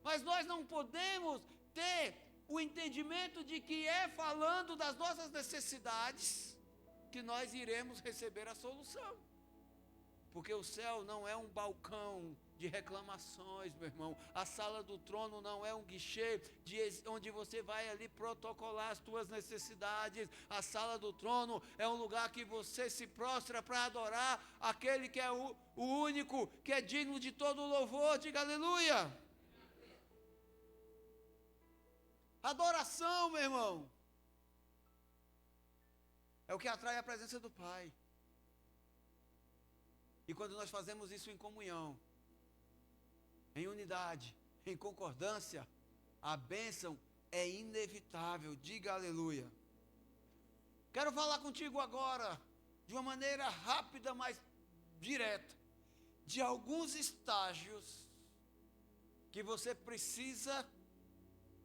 Mas nós não podemos ter o entendimento de que é falando das nossas necessidades que nós iremos receber a solução. Porque o céu não é um balcão de reclamações, meu irmão. A sala do trono não é um guichê onde você vai ali protocolar as tuas necessidades. A sala do trono é um lugar que você se prostra para adorar aquele que é o único, que é digno de todo louvor. Diga aleluia. Adoração, meu irmão, é o que atrai a presença do Pai. E quando nós fazemos isso em comunhão, em unidade, em concordância, a bênção é inevitável. Diga aleluia. Quero falar contigo agora, de uma maneira rápida, mas direta, de alguns estágios que você precisa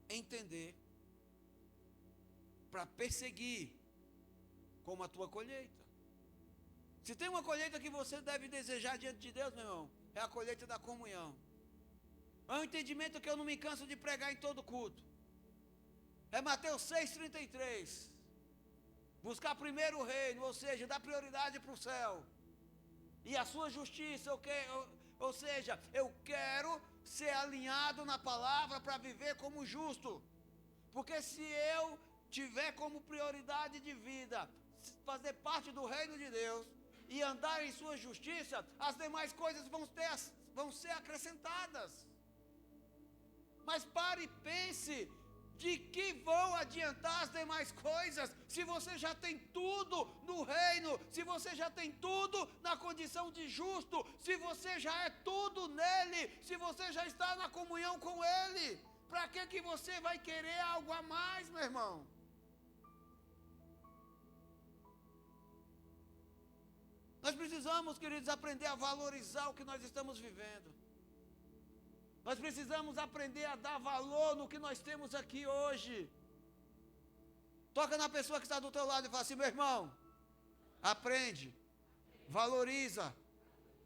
entender para perseguir como a tua colheita. Se tem uma colheita que você deve desejar diante de Deus, meu irmão, é a colheita da comunhão. É um entendimento que eu não me canso de pregar em todo culto. É Mateus 6,33. Buscar primeiro o reino, ou seja, dar prioridade para o céu. E a sua justiça, ou seja, eu quero ser alinhado na palavra para viver como justo. Porque se eu tiver como prioridade de vida fazer parte do reino de Deus e andar em sua justiça, as demais coisas vão ser acrescentadas. Mas pare e pense, de que vão adiantar as demais coisas, se você já tem tudo no reino, se você já tem tudo na condição de justo, se você já é tudo nele, se você já está na comunhão com ele, para que você vai querer algo a mais, meu irmão? Nós precisamos, queridos, aprender a valorizar o que nós estamos vivendo. Nós precisamos aprender a dar valor no que nós temos aqui hoje. Toca na pessoa que está do teu lado e fala assim: meu irmão, aprende, valoriza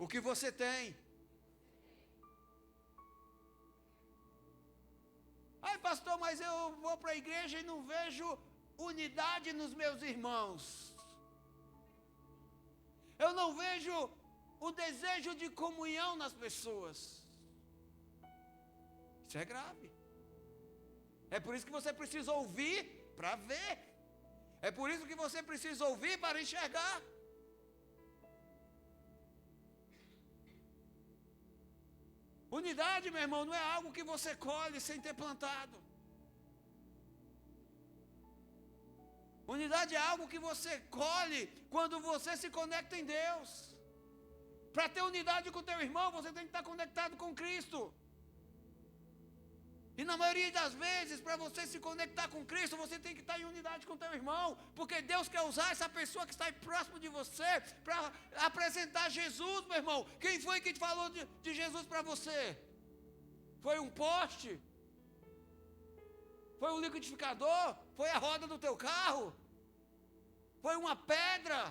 o que você tem. Ai, pastor, mas eu vou para a igreja e não vejo unidade nos meus irmãos. Eu não vejo o desejo de comunhão nas pessoas. Isso é grave. É por isso que você precisa ouvir para ver. É por isso que você precisa ouvir para enxergar. Unidade, meu irmão, não é algo que você colhe sem ter plantado. Unidade é algo que você colhe quando você se conecta em Deus. Para ter unidade com o teu irmão, você tem que estar conectado com Cristo. E na maioria das vezes, para você se conectar com Cristo, você tem que estar em unidade com o teu irmão. Porque Deus quer usar essa pessoa que está aí próximo de você para apresentar Jesus, meu irmão. Quem foi que falou de Jesus para você? Foi um poste? Foi um liquidificador? Foi a roda do teu carro? Foi uma pedra?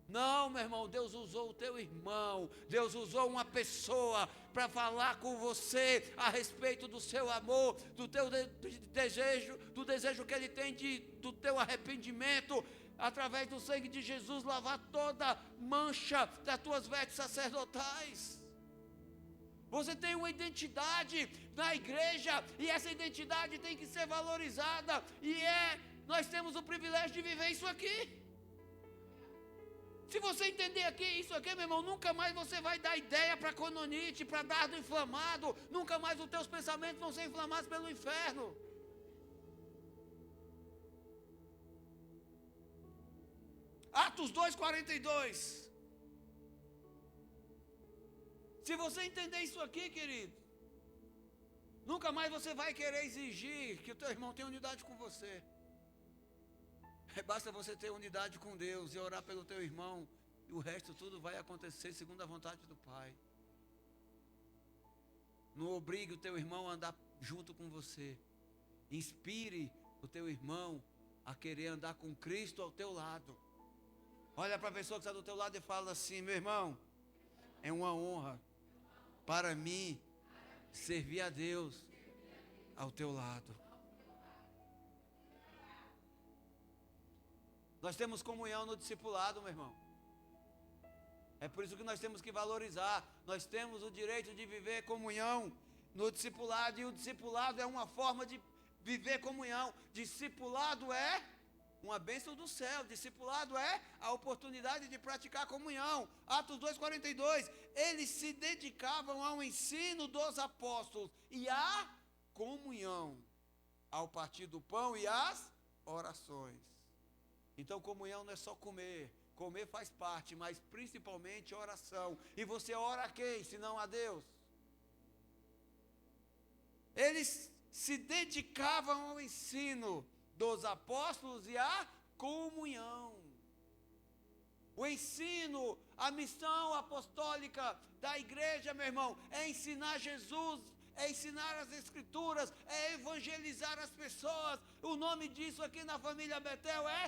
Não, meu irmão, Deus usou o teu irmão, Deus usou uma pessoa para falar com você a respeito do seu amor, do teu desejo, do desejo que Ele tem do teu arrependimento, através do sangue de Jesus, lavar toda mancha das tuas vestes sacerdotais. Você tem uma identidade na igreja, e essa identidade tem que ser valorizada, e nós temos o privilégio de viver isso aqui. Se você entender aqui, isso aqui, meu irmão, nunca mais você vai dar ideia para cononite, para dardo inflamado, nunca mais os teus pensamentos vão ser inflamados pelo inferno. Atos 2:42. Se você entender isso aqui, querido, nunca mais você vai querer exigir que o teu irmão tenha unidade com você. Basta você ter unidade com Deus e orar pelo teu irmão, e o resto tudo vai acontecer segundo a vontade do Pai. Não obrigue o teu irmão a andar junto com você. Inspire o teu irmão a querer andar com Cristo ao teu lado. Olha para a pessoa que está do teu lado e fala assim: meu irmão, é uma honra para mim servir a Deus ao teu lado. Nós temos comunhão no discipulado, meu irmão. É por isso que nós temos que valorizar. Nós temos o direito de viver comunhão no discipulado. E o discipulado é uma forma de viver comunhão. Discipulado é uma bênção do céu. Discipulado é a oportunidade de praticar comunhão. Atos 2:42. Eles se dedicavam ao ensino dos apóstolos e à comunhão, ao partir do pão e às orações. Então comunhão não é só comer. Comer faz parte, mas principalmente oração. E você ora a quem, senão a Deus? Eles se dedicavam ao ensino dos apóstolos e à comunhão. O ensino, a missão apostólica da igreja, meu irmão, é ensinar Jesus, é ensinar as Escrituras, é evangelizar as pessoas. O nome disso aqui na família Betel é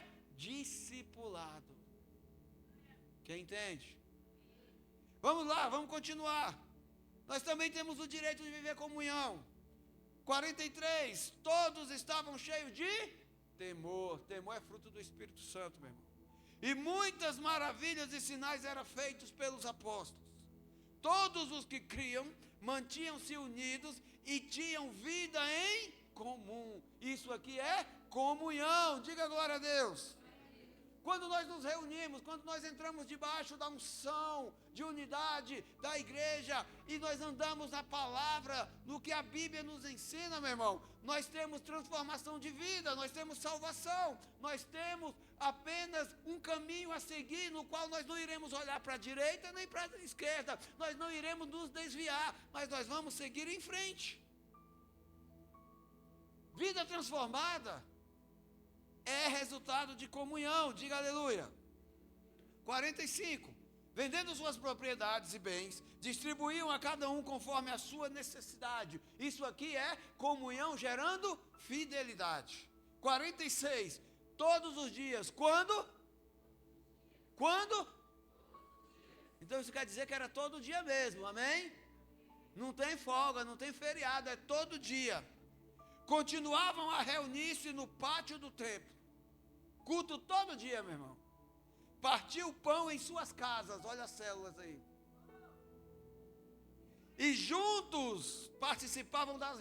discipulado. Quem entende? Vamos lá, vamos continuar. Nós também temos o direito de viver comunhão. 43, todos estavam cheios de temor. Temor é fruto do Espírito Santo, meu irmão. E muitas maravilhas e sinais eram feitos pelos apóstolos. Todos os que criam mantinham-se unidos e tinham vida em comum. Isso aqui é comunhão. Diga glória a Deus. Quando nós nos reunimos, quando nós entramos debaixo da unção, de unidade da igreja, e nós andamos na palavra, no que a Bíblia nos ensina, meu irmão, nós temos transformação de vida, nós temos salvação, nós temos apenas um caminho a seguir, no qual nós não iremos olhar para a direita nem para a esquerda, nós não iremos nos desviar, mas nós vamos seguir em frente. Vida transformada é resultado de comunhão, diga aleluia. 45, vendendo suas propriedades e bens, distribuíam a cada um conforme a sua necessidade. Isso aqui é comunhão gerando fidelidade. 46, todos os dias, quando? Então isso quer dizer que era todo dia mesmo, amém? Não tem folga, não tem feriado, é todo dia. Continuavam a reunir-se no pátio do templo. Culto todo dia, meu irmão. Partiu o pão em suas casas. Olha as células aí. E juntos participavam das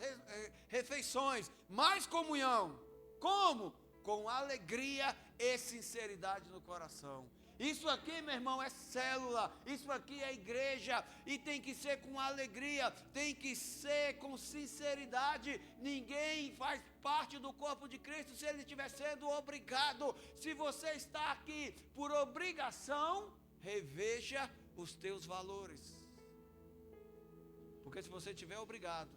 refeições. Mais comunhão. Como? Com alegria e sinceridade no coração. Isso aqui, meu irmão, é célula, isso aqui é igreja, e tem que ser com alegria, tem que ser com sinceridade. Ninguém faz parte do corpo de Cristo se ele estiver sendo obrigado. Se você está aqui por obrigação, reveja os teus valores. Porque se você estiver obrigado,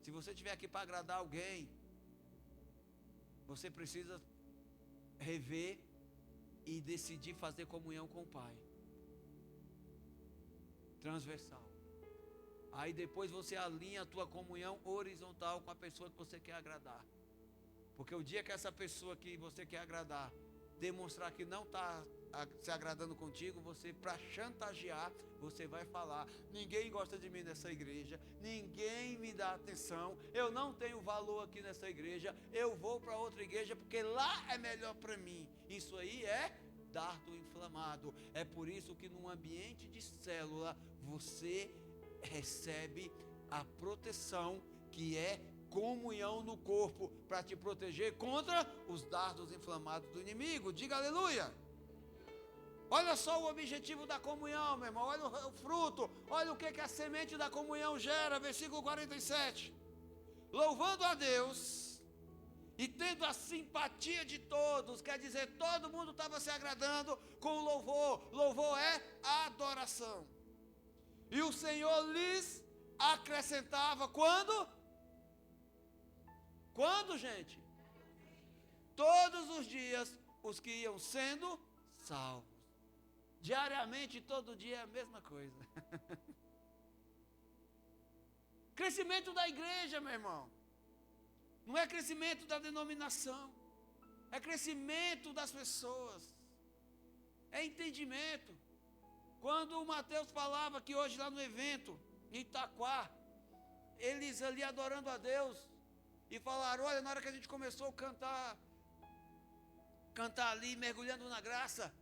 se você estiver aqui para agradar alguém, você precisa rever e decidir fazer comunhão com o Pai. Transversal. Aí depois você alinha a tua comunhão horizontal com a pessoa que você quer agradar. Porque o dia que essa pessoa que você quer agradar demonstrar que não está se agradando contigo, você, para chantagear, você vai falar: ninguém gosta de mim nessa igreja, ninguém me dá atenção, eu não tenho valor aqui nessa igreja, eu vou para outra igreja porque lá é melhor para mim. Isso aí é dardo inflamado. É por isso que num ambiente de célula você recebe a proteção que é comunhão no corpo, para te proteger contra os dardos inflamados do inimigo. Diga aleluia. Olha só o objetivo da comunhão, meu irmão. Olha o fruto, olha o que a semente da comunhão gera. Versículo 47. Louvando a Deus e tendo a simpatia de todos, quer dizer, todo mundo estava se agradando com o louvor. Louvor é adoração. E o Senhor lhes acrescentava quando? Quando, gente? Todos os dias os que iam sendo salvos. Diariamente, todo dia é a mesma coisa. Crescimento da igreja, meu irmão. Não é crescimento da denominação. É crescimento das pessoas. É entendimento. Quando o Mateus falava que hoje lá no evento, em Itaquá, eles ali adorando a Deus, e falaram: olha, na hora que a gente começou a cantar ali, mergulhando na graça,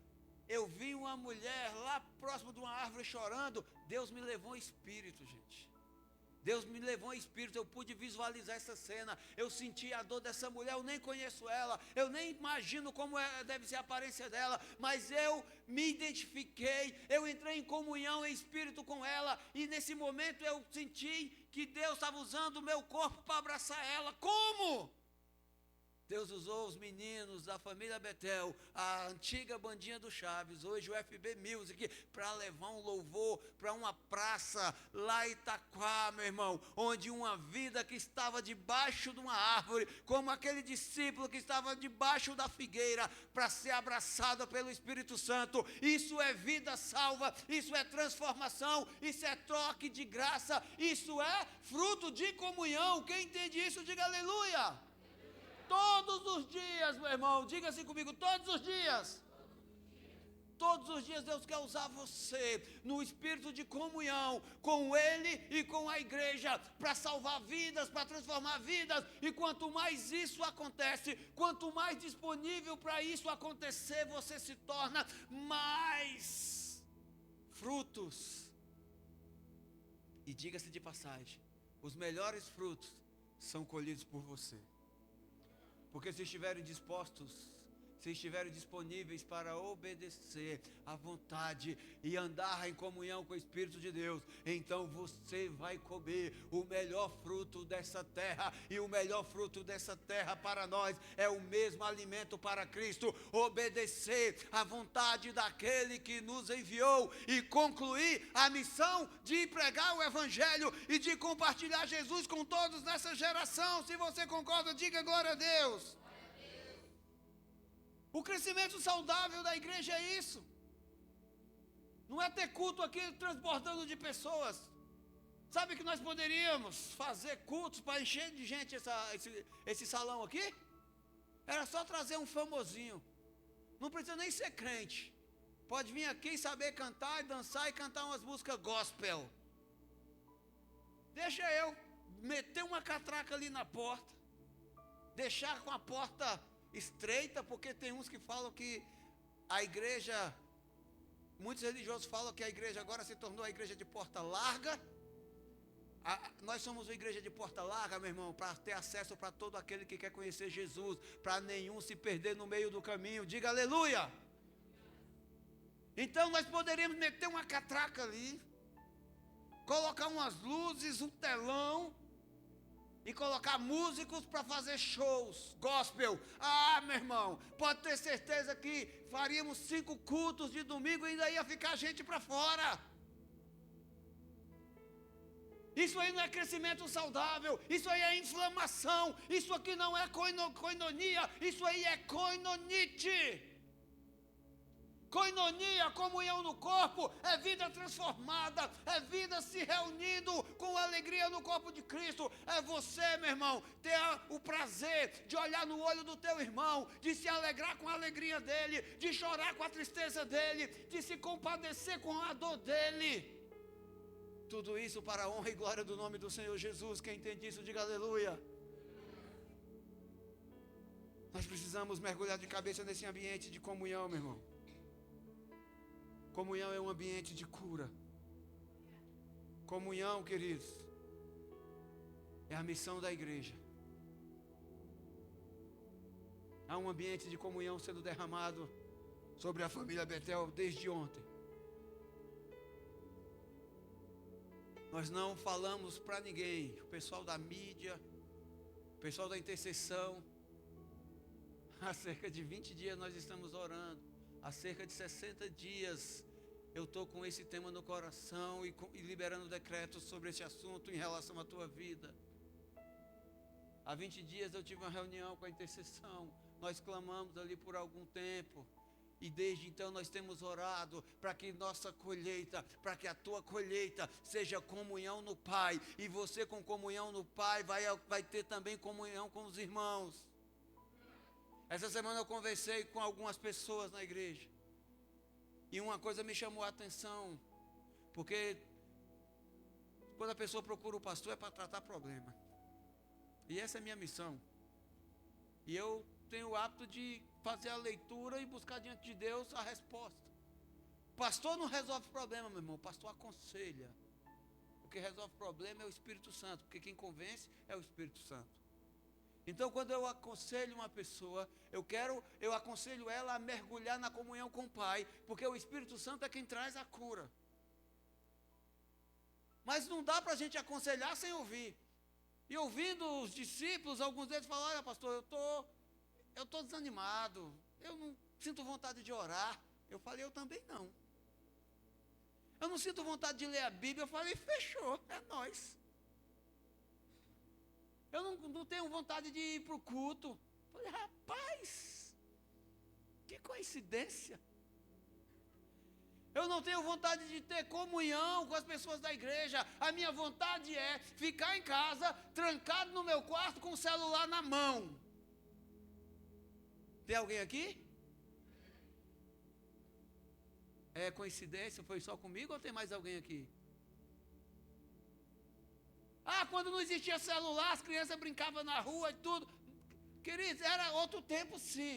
eu vi uma mulher lá próximo de uma árvore chorando. Deus me levou em espírito, gente. Deus me levou em espírito, eu pude visualizar essa cena, eu senti a dor dessa mulher, eu nem conheço ela, eu nem imagino como deve ser a aparência dela, mas eu me identifiquei, eu entrei em comunhão em espírito com ela, e nesse momento eu senti que Deus estava usando o meu corpo para abraçar ela. Como? Deus usou os meninos da família Betel, a antiga bandinha do Chaves, hoje o FB Music, para levar um louvor para uma praça lá em Itaquá, meu irmão, onde uma vida que estava debaixo de uma árvore, como aquele discípulo que estava debaixo da figueira, para ser abraçado pelo Espírito Santo. Isso é vida salva, isso é transformação, isso é troque de graça, isso é fruto de comunhão. Quem entende isso, diga aleluia. Todos os dias, meu irmão, diga assim comigo: todos os dias. Todos os dias Deus quer usar você no espírito de comunhão com Ele e com a igreja, para salvar vidas, para transformar vidas. E quanto mais isso acontece, quanto mais disponível para isso acontecer você se torna, mais frutos. E diga-se de passagem, os melhores frutos são colhidos por você. Porque se estiverem dispostos, se estiverem disponíveis para obedecer à vontade e andar em comunhão com o Espírito de Deus, então você vai comer o melhor fruto dessa terra. E o melhor fruto dessa terra para nós é o mesmo alimento para Cristo: obedecer à vontade daquele que nos enviou e concluir a missão de pregar o Evangelho e de compartilhar Jesus com todos nessa geração. Se você concorda, diga glória a Deus. O crescimento saudável da igreja é isso. Não é ter culto aqui transbordando de pessoas. Sabe que nós poderíamos fazer cultos para encher de gente esse salão aqui? Era só trazer um famosinho. Não precisa nem ser crente. Pode vir aqui e saber cantar e dançar e cantar umas músicas gospel. Deixa eu meter uma catraca ali na porta. Deixar com a porta estreita, porque tem uns que falam que a igreja, muitos religiosos falam que a igreja agora se tornou a igreja de porta larga. Nós somos uma igreja de porta larga, meu irmão, para ter acesso para todo aquele que quer conhecer Jesus, para nenhum se perder no meio do caminho. Diga aleluia. Então nós poderíamos meter uma catraca ali, colocar umas luzes, um telão, e colocar músicos para fazer shows, gospel. Meu irmão, pode ter certeza que faríamos 5 cultos de domingo e ainda ia ficar gente para fora. Isso aí não é crescimento saudável, isso aí é inflamação, isso aqui não é koinonia, isso aí é koinonite. Koinonia, comunhão no corpo, é vida transformada, é vida se reunindo com alegria no corpo de Cristo. É você, meu irmão, ter o prazer de olhar no olho do teu irmão, de se alegrar com a alegria dele, de chorar com a tristeza dele, de se compadecer com a dor dele. Tudo isso para a honra e glória do nome do Senhor Jesus. Quem entende isso, diga aleluia. Nós precisamos mergulhar de cabeça nesse ambiente de comunhão, meu irmão. Comunhão é um ambiente de cura. Comunhão, queridos, é a missão da igreja. Há um ambiente de comunhão sendo derramado sobre a família Betel desde ontem. Nós não falamos para ninguém. O pessoal da mídia, o pessoal da intercessão. Há cerca de 20 dias nós estamos orando. Há cerca de 60 dias eu estou com esse tema no coração e liberando decretos sobre esse assunto em relação à tua vida. Há 20 dias eu tive uma reunião com a intercessão. Nós clamamos ali por algum tempo. E desde então nós temos orado para que nossa colheita, para que a tua colheita seja comunhão no Pai. E você com comunhão no Pai vai ter também comunhão com os irmãos. Essa semana eu conversei com algumas pessoas na igreja. E uma coisa me chamou a atenção. Porque quando a pessoa procura o pastor é para tratar problema. E essa é a minha missão. E eu tenho o hábito de fazer a leitura e buscar diante de Deus a resposta. Pastor não resolve problema, meu irmão. Pastor aconselha. O que resolve problema é o Espírito Santo. Porque quem convence é o Espírito Santo. Então, quando eu aconselho uma pessoa, eu aconselho ela a mergulhar na comunhão com o Pai, porque o Espírito Santo é quem traz a cura. Mas não dá para a gente aconselhar sem ouvir. E ouvindo os discípulos, alguns deles falaram: olha, pastor, eu estou desanimado, eu não sinto vontade de orar. Eu falei: eu também não. Eu não sinto vontade de ler a Bíblia. Eu falei: fechou, é nós. Eu não tenho vontade de ir para o culto. Falei: rapaz, que coincidência. Eu não tenho vontade de ter comunhão com as pessoas da igreja. A minha vontade é ficar em casa, trancado no meu quarto com o celular na mão. Tem alguém aqui? É coincidência? Foi só comigo ou tem mais alguém aqui? Quando não existia celular, as crianças brincavam na rua e tudo. Queridos, era outro tempo, sim.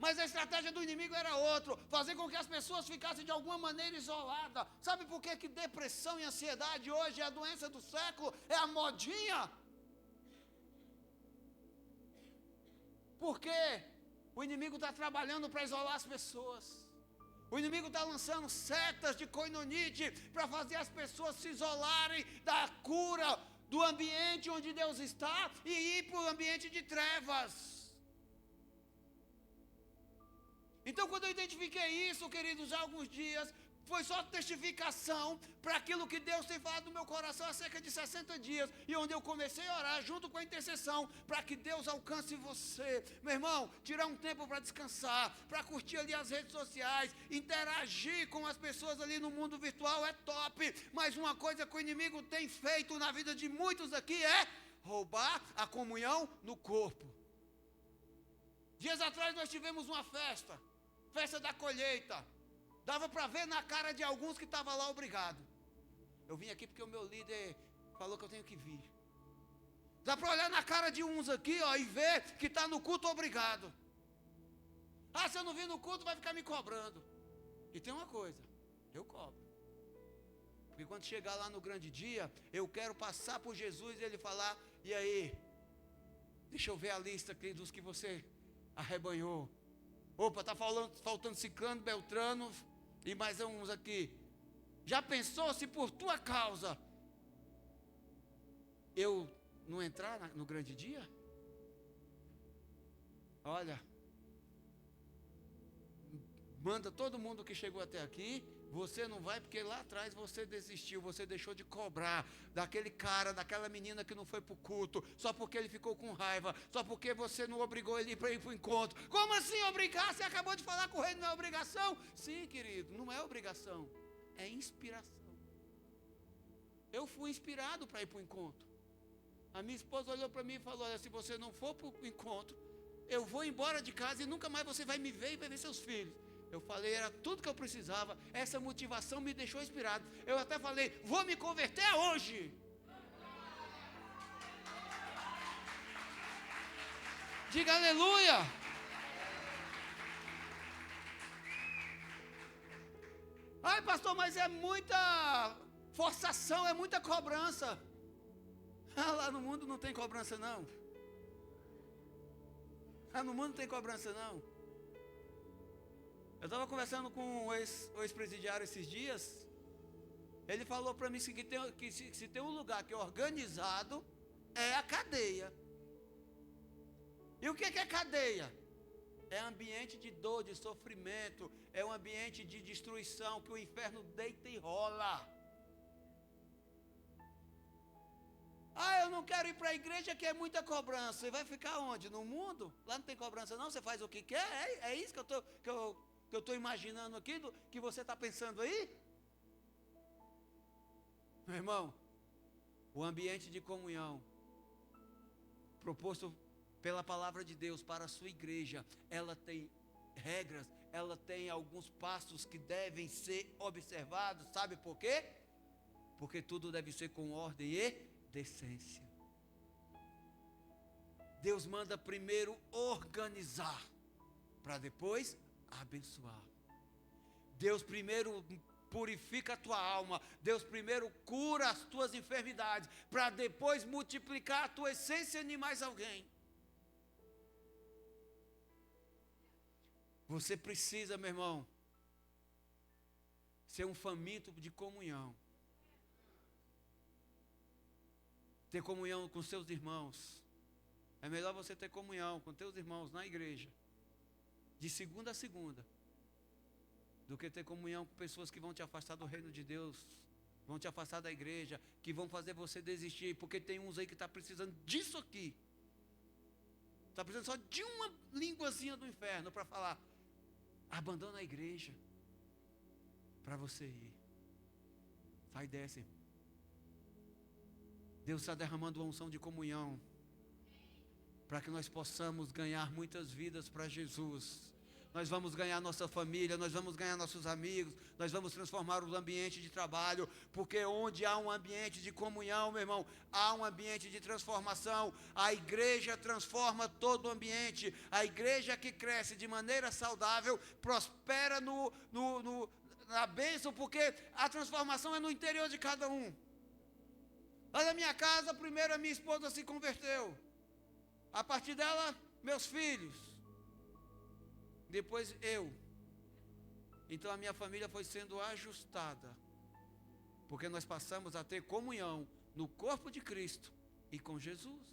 Mas a estratégia do inimigo era outra, fazer com que as pessoas ficassem de alguma maneira isoladas. Sabe por que depressão e ansiedade hoje é a doença do século? É a modinha. Por quê? O inimigo está trabalhando para isolar as pessoas. O inimigo está lançando setas de coinonite para fazer as pessoas se isolarem da cura do ambiente onde Deus está e ir para o ambiente de trevas. Então, quando eu identifiquei isso, queridos, há alguns dias, foi só testificação para aquilo que Deus tem falado no meu coração há cerca de 60 dias, e onde eu comecei a orar junto com a intercessão, para que Deus alcance você. Meu irmão, tirar um tempo para descansar, para curtir ali as redes sociais, interagir com as pessoas ali no mundo virtual é top, mas uma coisa que o inimigo tem feito na vida de muitos aqui é roubar a comunhão no corpo. Dias atrás nós tivemos uma festa da colheita. Dava para ver na cara de alguns que estavam lá, obrigado. Eu vim aqui porque o meu líder falou que eu tenho que vir. Dá para olhar na cara de uns aqui, ó, e ver que está no culto, obrigado. Se eu não vir no culto, vai ficar me cobrando. E tem uma coisa, eu cobro. Porque quando chegar lá no grande dia, eu quero passar por Jesus e ele falar, e aí? Deixa eu ver a lista aqui dos que você arrebanhou. Opa, está faltando Ciclano, Beltrano e mais uns aqui. Já pensou se por tua causa eu não entrar no grande dia? Olha, manda todo mundo que chegou até aqui. Você não vai porque lá atrás você desistiu, você deixou de cobrar daquele cara, daquela menina que não foi para o culto, só porque ele ficou com raiva, só porque você não obrigou ele para ir para o encontro. Como assim obrigar? Você acabou de falar que o reino não é obrigação? Sim, querido, não é obrigação, é inspiração. Eu fui inspirado para ir para o encontro. A minha esposa olhou para mim e falou, olha, se você não for para o encontro, eu vou embora de casa e nunca mais você vai me ver e vai ver seus filhos. Eu falei, era tudo que eu precisava, essa motivação me deixou inspirado. Eu até falei, vou me converter hoje. Diga aleluia. Ai, pastor, mas é muita forçação, é muita cobrança. Lá no mundo não tem cobrança não. Lá no mundo não tem cobrança não. Eu estava conversando com o ex-presidiário esses dias. Ele falou para mim que se tem um lugar que é organizado, é a cadeia. E o que é cadeia? É ambiente de dor, de sofrimento, é um ambiente de destruição, que o inferno deita e rola. Eu não quero ir para a igreja que é muita cobrança. Você vai ficar onde? No mundo? Lá não tem cobrança não, você faz o que quer? É isso que eu estou imaginando aqui, que você está pensando aí? Meu irmão, o ambiente de comunhão proposto pela palavra de Deus para a sua igreja, ela tem regras, ela tem alguns passos que devem ser observados. Sabe por quê? Porque tudo deve ser com ordem e decência. Deus manda primeiro organizar, para depois abençoar. Deus primeiro purifica a tua alma. Deus primeiro cura as tuas enfermidades, para depois multiplicar a tua essência em mais alguém. Você precisa, meu irmão, ser um faminto de comunhão. Ter comunhão com seus irmãos. É melhor você ter comunhão com teus irmãos na igreja, de segunda a segunda, do que ter comunhão com pessoas que vão te afastar do reino de Deus, vão te afastar da igreja, que vão fazer você desistir, porque tem uns aí que está precisando disso aqui. Está precisando só de uma linguazinha do inferno para falar, abandona a igreja, para você ir. Sai dessa, irmão. Deus está derramando uma unção de comunhão, para que nós possamos ganhar muitas vidas para Jesus, nós vamos ganhar nossa família, nós vamos ganhar nossos amigos, nós vamos transformar o ambiente de trabalho, porque onde há um ambiente de comunhão, meu irmão, há um ambiente de transformação. A igreja transforma todo o ambiente. A igreja que cresce de maneira saudável prospera na bênção, porque a transformação é no interior de cada um. Lá na minha casa, primeiro a minha esposa se converteu. A partir dela, meus filhos. Depois eu. Então a minha família foi sendo ajustada. Porque nós passamos a ter comunhão no corpo de Cristo e com Jesus.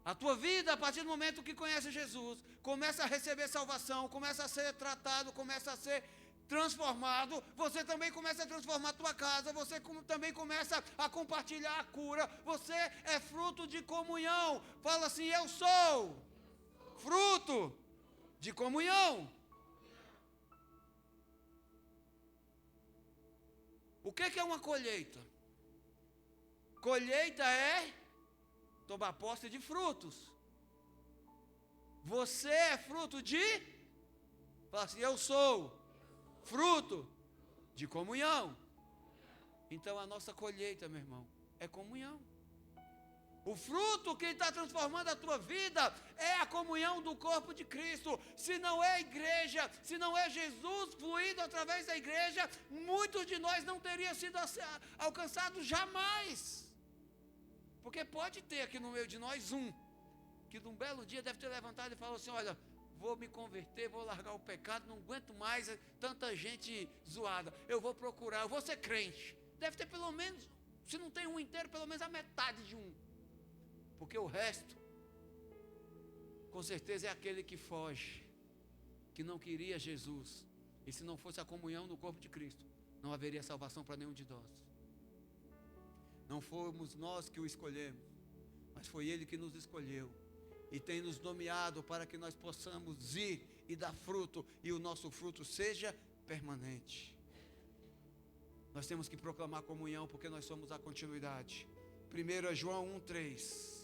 A tua vida, a partir do momento que conhece Jesus, começa a receber salvação, começa a ser tratado, começa a ser transformado, você também começa a transformar a tua casa, você também começa a compartilhar a cura, você é fruto de comunhão. Fala assim: eu sou fruto de comunhão. O que é uma colheita? Colheita é tomar posse de frutos. Você é fruto de... Fala assim: eu sou fruto de comunhão. Então a nossa colheita, meu irmão, é comunhão. O fruto que está transformando a tua vida é a comunhão do corpo de Cristo. Se não é a igreja, se não é Jesus fluindo através da igreja, muitos de nós não teriam sido alcançados jamais. Porque pode ter aqui no meio de nós que num belo dia deve ter levantado e falou assim: olha, vou me converter, vou largar o pecado, não aguento mais tanta gente zoada, eu vou procurar, eu vou ser crente. Deve ter pelo menos, se não tem um inteiro, pelo menos a metade de um. Porque o resto, com certeza, é aquele que foge, que não queria Jesus. E se não fosse a comunhão no corpo de Cristo, não haveria salvação para nenhum de nós. Não fomos nós que o escolhemos, mas foi Ele que nos escolheu. E tem nos nomeado para que nós possamos ir e dar fruto, e o nosso fruto seja permanente. Nós temos que proclamar comunhão, porque nós somos a continuidade. 1 João 1,3.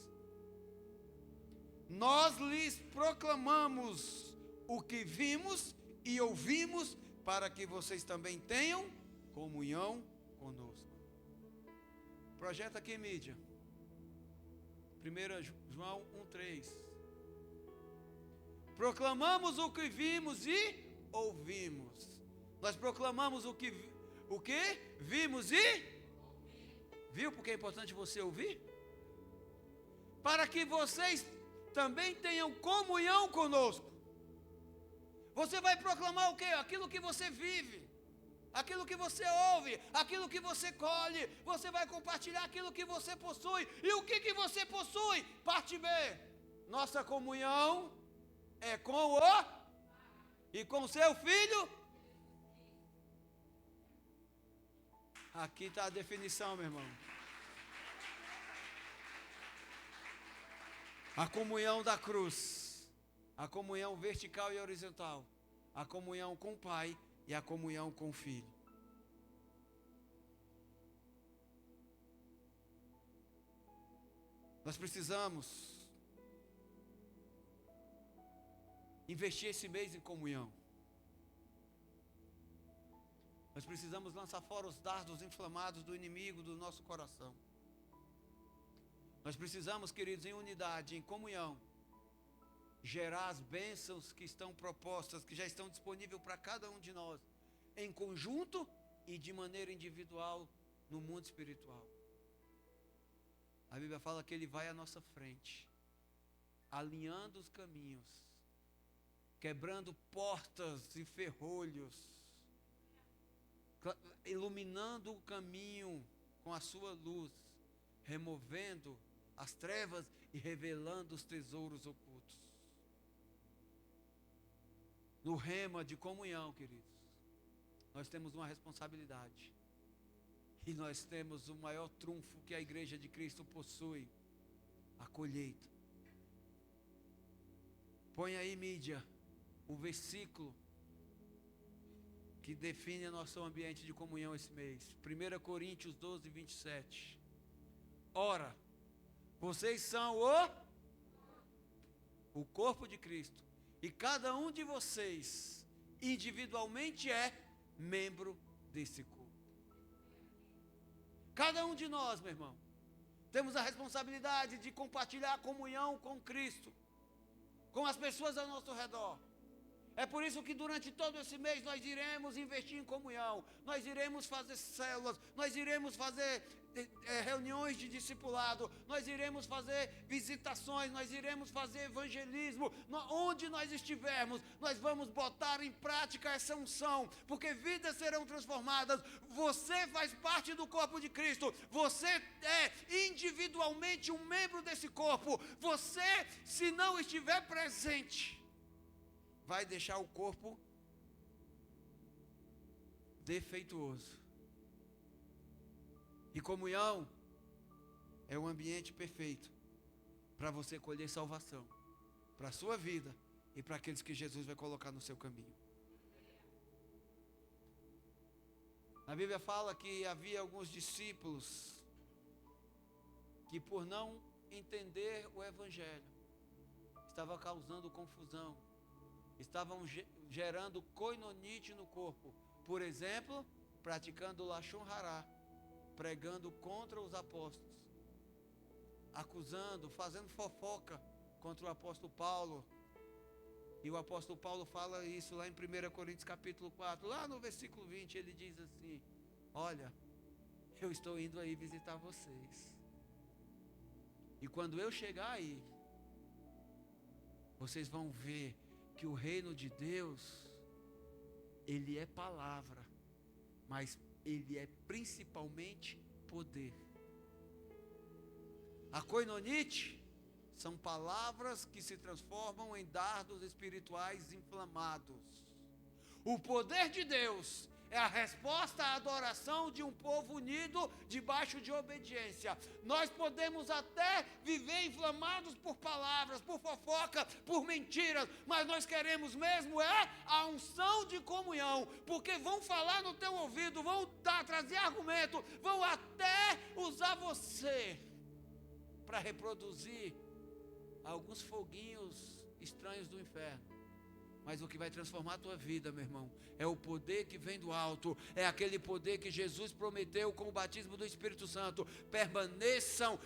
Nós lhes proclamamos o que vimos e ouvimos, para que vocês também tenham comunhão conosco. Projeta aqui, mídia. 1 João 1,3. Proclamamos o que vimos e ouvimos. Nós proclamamos o que vimos e... Viu porque é importante você ouvir? Para que vocês também tenham comunhão conosco. Você vai proclamar o quê? Aquilo que você vive, aquilo que você ouve, aquilo que você colhe. Você vai compartilhar aquilo que você possui. E o que você possui? Parte B. Nossa comunhão é com o e com seu filho. Aqui está a definição, meu irmão. A comunhão da cruz, a comunhão vertical e horizontal, a comunhão com o Pai e a comunhão com o Filho. Nós precisamos investir esse mês em comunhão. Nós precisamos lançar fora os dardos inflamados do inimigo do nosso coração. Nós precisamos, queridos, em unidade, em comunhão, gerar as bênçãos que estão propostas, que já estão disponíveis para cada um de nós, em conjunto e de maneira individual no mundo espiritual. A Bíblia fala que Ele vai à nossa frente, alinhando os caminhos, quebrando portas e ferrolhos, iluminando o caminho com a sua luz, removendo as trevas e revelando os tesouros ocultos. No rema de comunhão, queridos, nós temos uma responsabilidade. E nós temos o maior trunfo que a igreja de Cristo possui: a colheita. Põe aí, mídia, o versículo que define nosso ambiente de comunhão esse mês. 1 Coríntios 12, 27. Ora, vocês são o corpo de Cristo, e cada um de vocês, individualmente, é membro desse corpo. Cada um de nós, meu irmão, temos a responsabilidade de compartilhar a comunhão com Cristo, com as pessoas ao nosso redor. É por isso que durante todo esse mês nós iremos investir em comunhão, nós iremos fazer células, nós iremos fazer reuniões de discipulado, nós iremos fazer visitações, nós iremos fazer evangelismo. Onde nós estivermos, nós vamos botar em prática essa unção, porque vidas serão transformadas. Você faz parte do corpo de Cristo, você é individualmente um membro desse corpo. Você, se não estiver presente, vai deixar o corpo defeituoso. E comunhão é um ambiente perfeito para você colher salvação, para a sua vida e para aqueles que Jesus vai colocar no seu caminho. A Bíblia fala que havia alguns discípulos que, por não entender o Evangelho, estavam causando confusão, estavam gerando coinonite no corpo. Por exemplo, praticando Lashon Hará, pregando contra os apóstolos, acusando, fazendo fofoca contra o apóstolo Paulo. E o apóstolo Paulo fala isso lá em 1 Coríntios capítulo 4, lá no versículo 20, ele diz assim: olha, eu estou indo aí visitar vocês, e quando eu chegar aí, vocês vão ver que o reino de Deus, ele é palavra, mas ele é principalmente poder. A koinonite são palavras que se transformam em dardos espirituais inflamados. O poder de Deus é a resposta à adoração de um povo unido debaixo de obediência. Nós podemos até viver inflamados por palavras, por fofoca, por mentiras, mas nós queremos mesmo a unção de comunhão, porque vão falar no teu ouvido, vão trazer argumento, vão até usar você para reproduzir alguns foguinhos estranhos do inferno. Mas o que vai transformar a tua vida, meu irmão, é o poder que vem do alto, é aquele poder que Jesus prometeu com o batismo do Espírito Santo. Permaneçam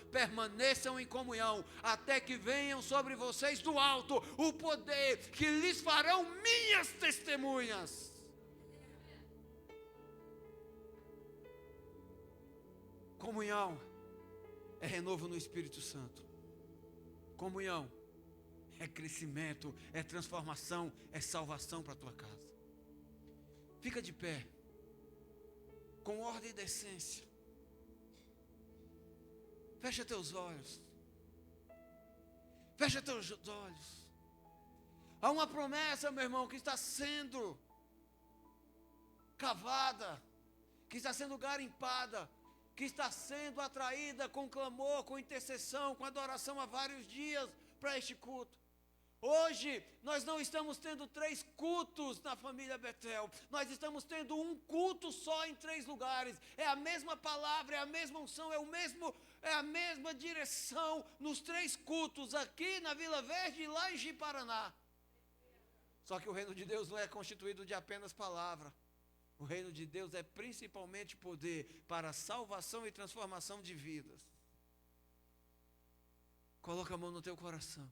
em comunhão, até que venham sobre vocês do alto o poder que lhes farão minhas testemunhas. Comunhão é renovo no Espírito Santo. Comunhão é crescimento, é transformação, é salvação para a tua casa. Fica de pé, com ordem e decência. Fecha teus olhos. Fecha teus olhos. Há uma promessa, meu irmão, que está sendo cavada, que está sendo garimpada, que está sendo atraída com clamor, com intercessão, com adoração há vários dias para este culto. Hoje, nós não estamos tendo 3 cultos na família Betel, nós estamos tendo um culto só em 3 lugares, é a mesma palavra, é a mesma unção, é a mesma direção nos 3 cultos, aqui na Vila Verde e lá em Ji-Paraná. Só que o reino de Deus não é constituído de apenas palavra, o reino de Deus é principalmente poder para salvação e transformação de vidas. Coloca a mão no teu coração.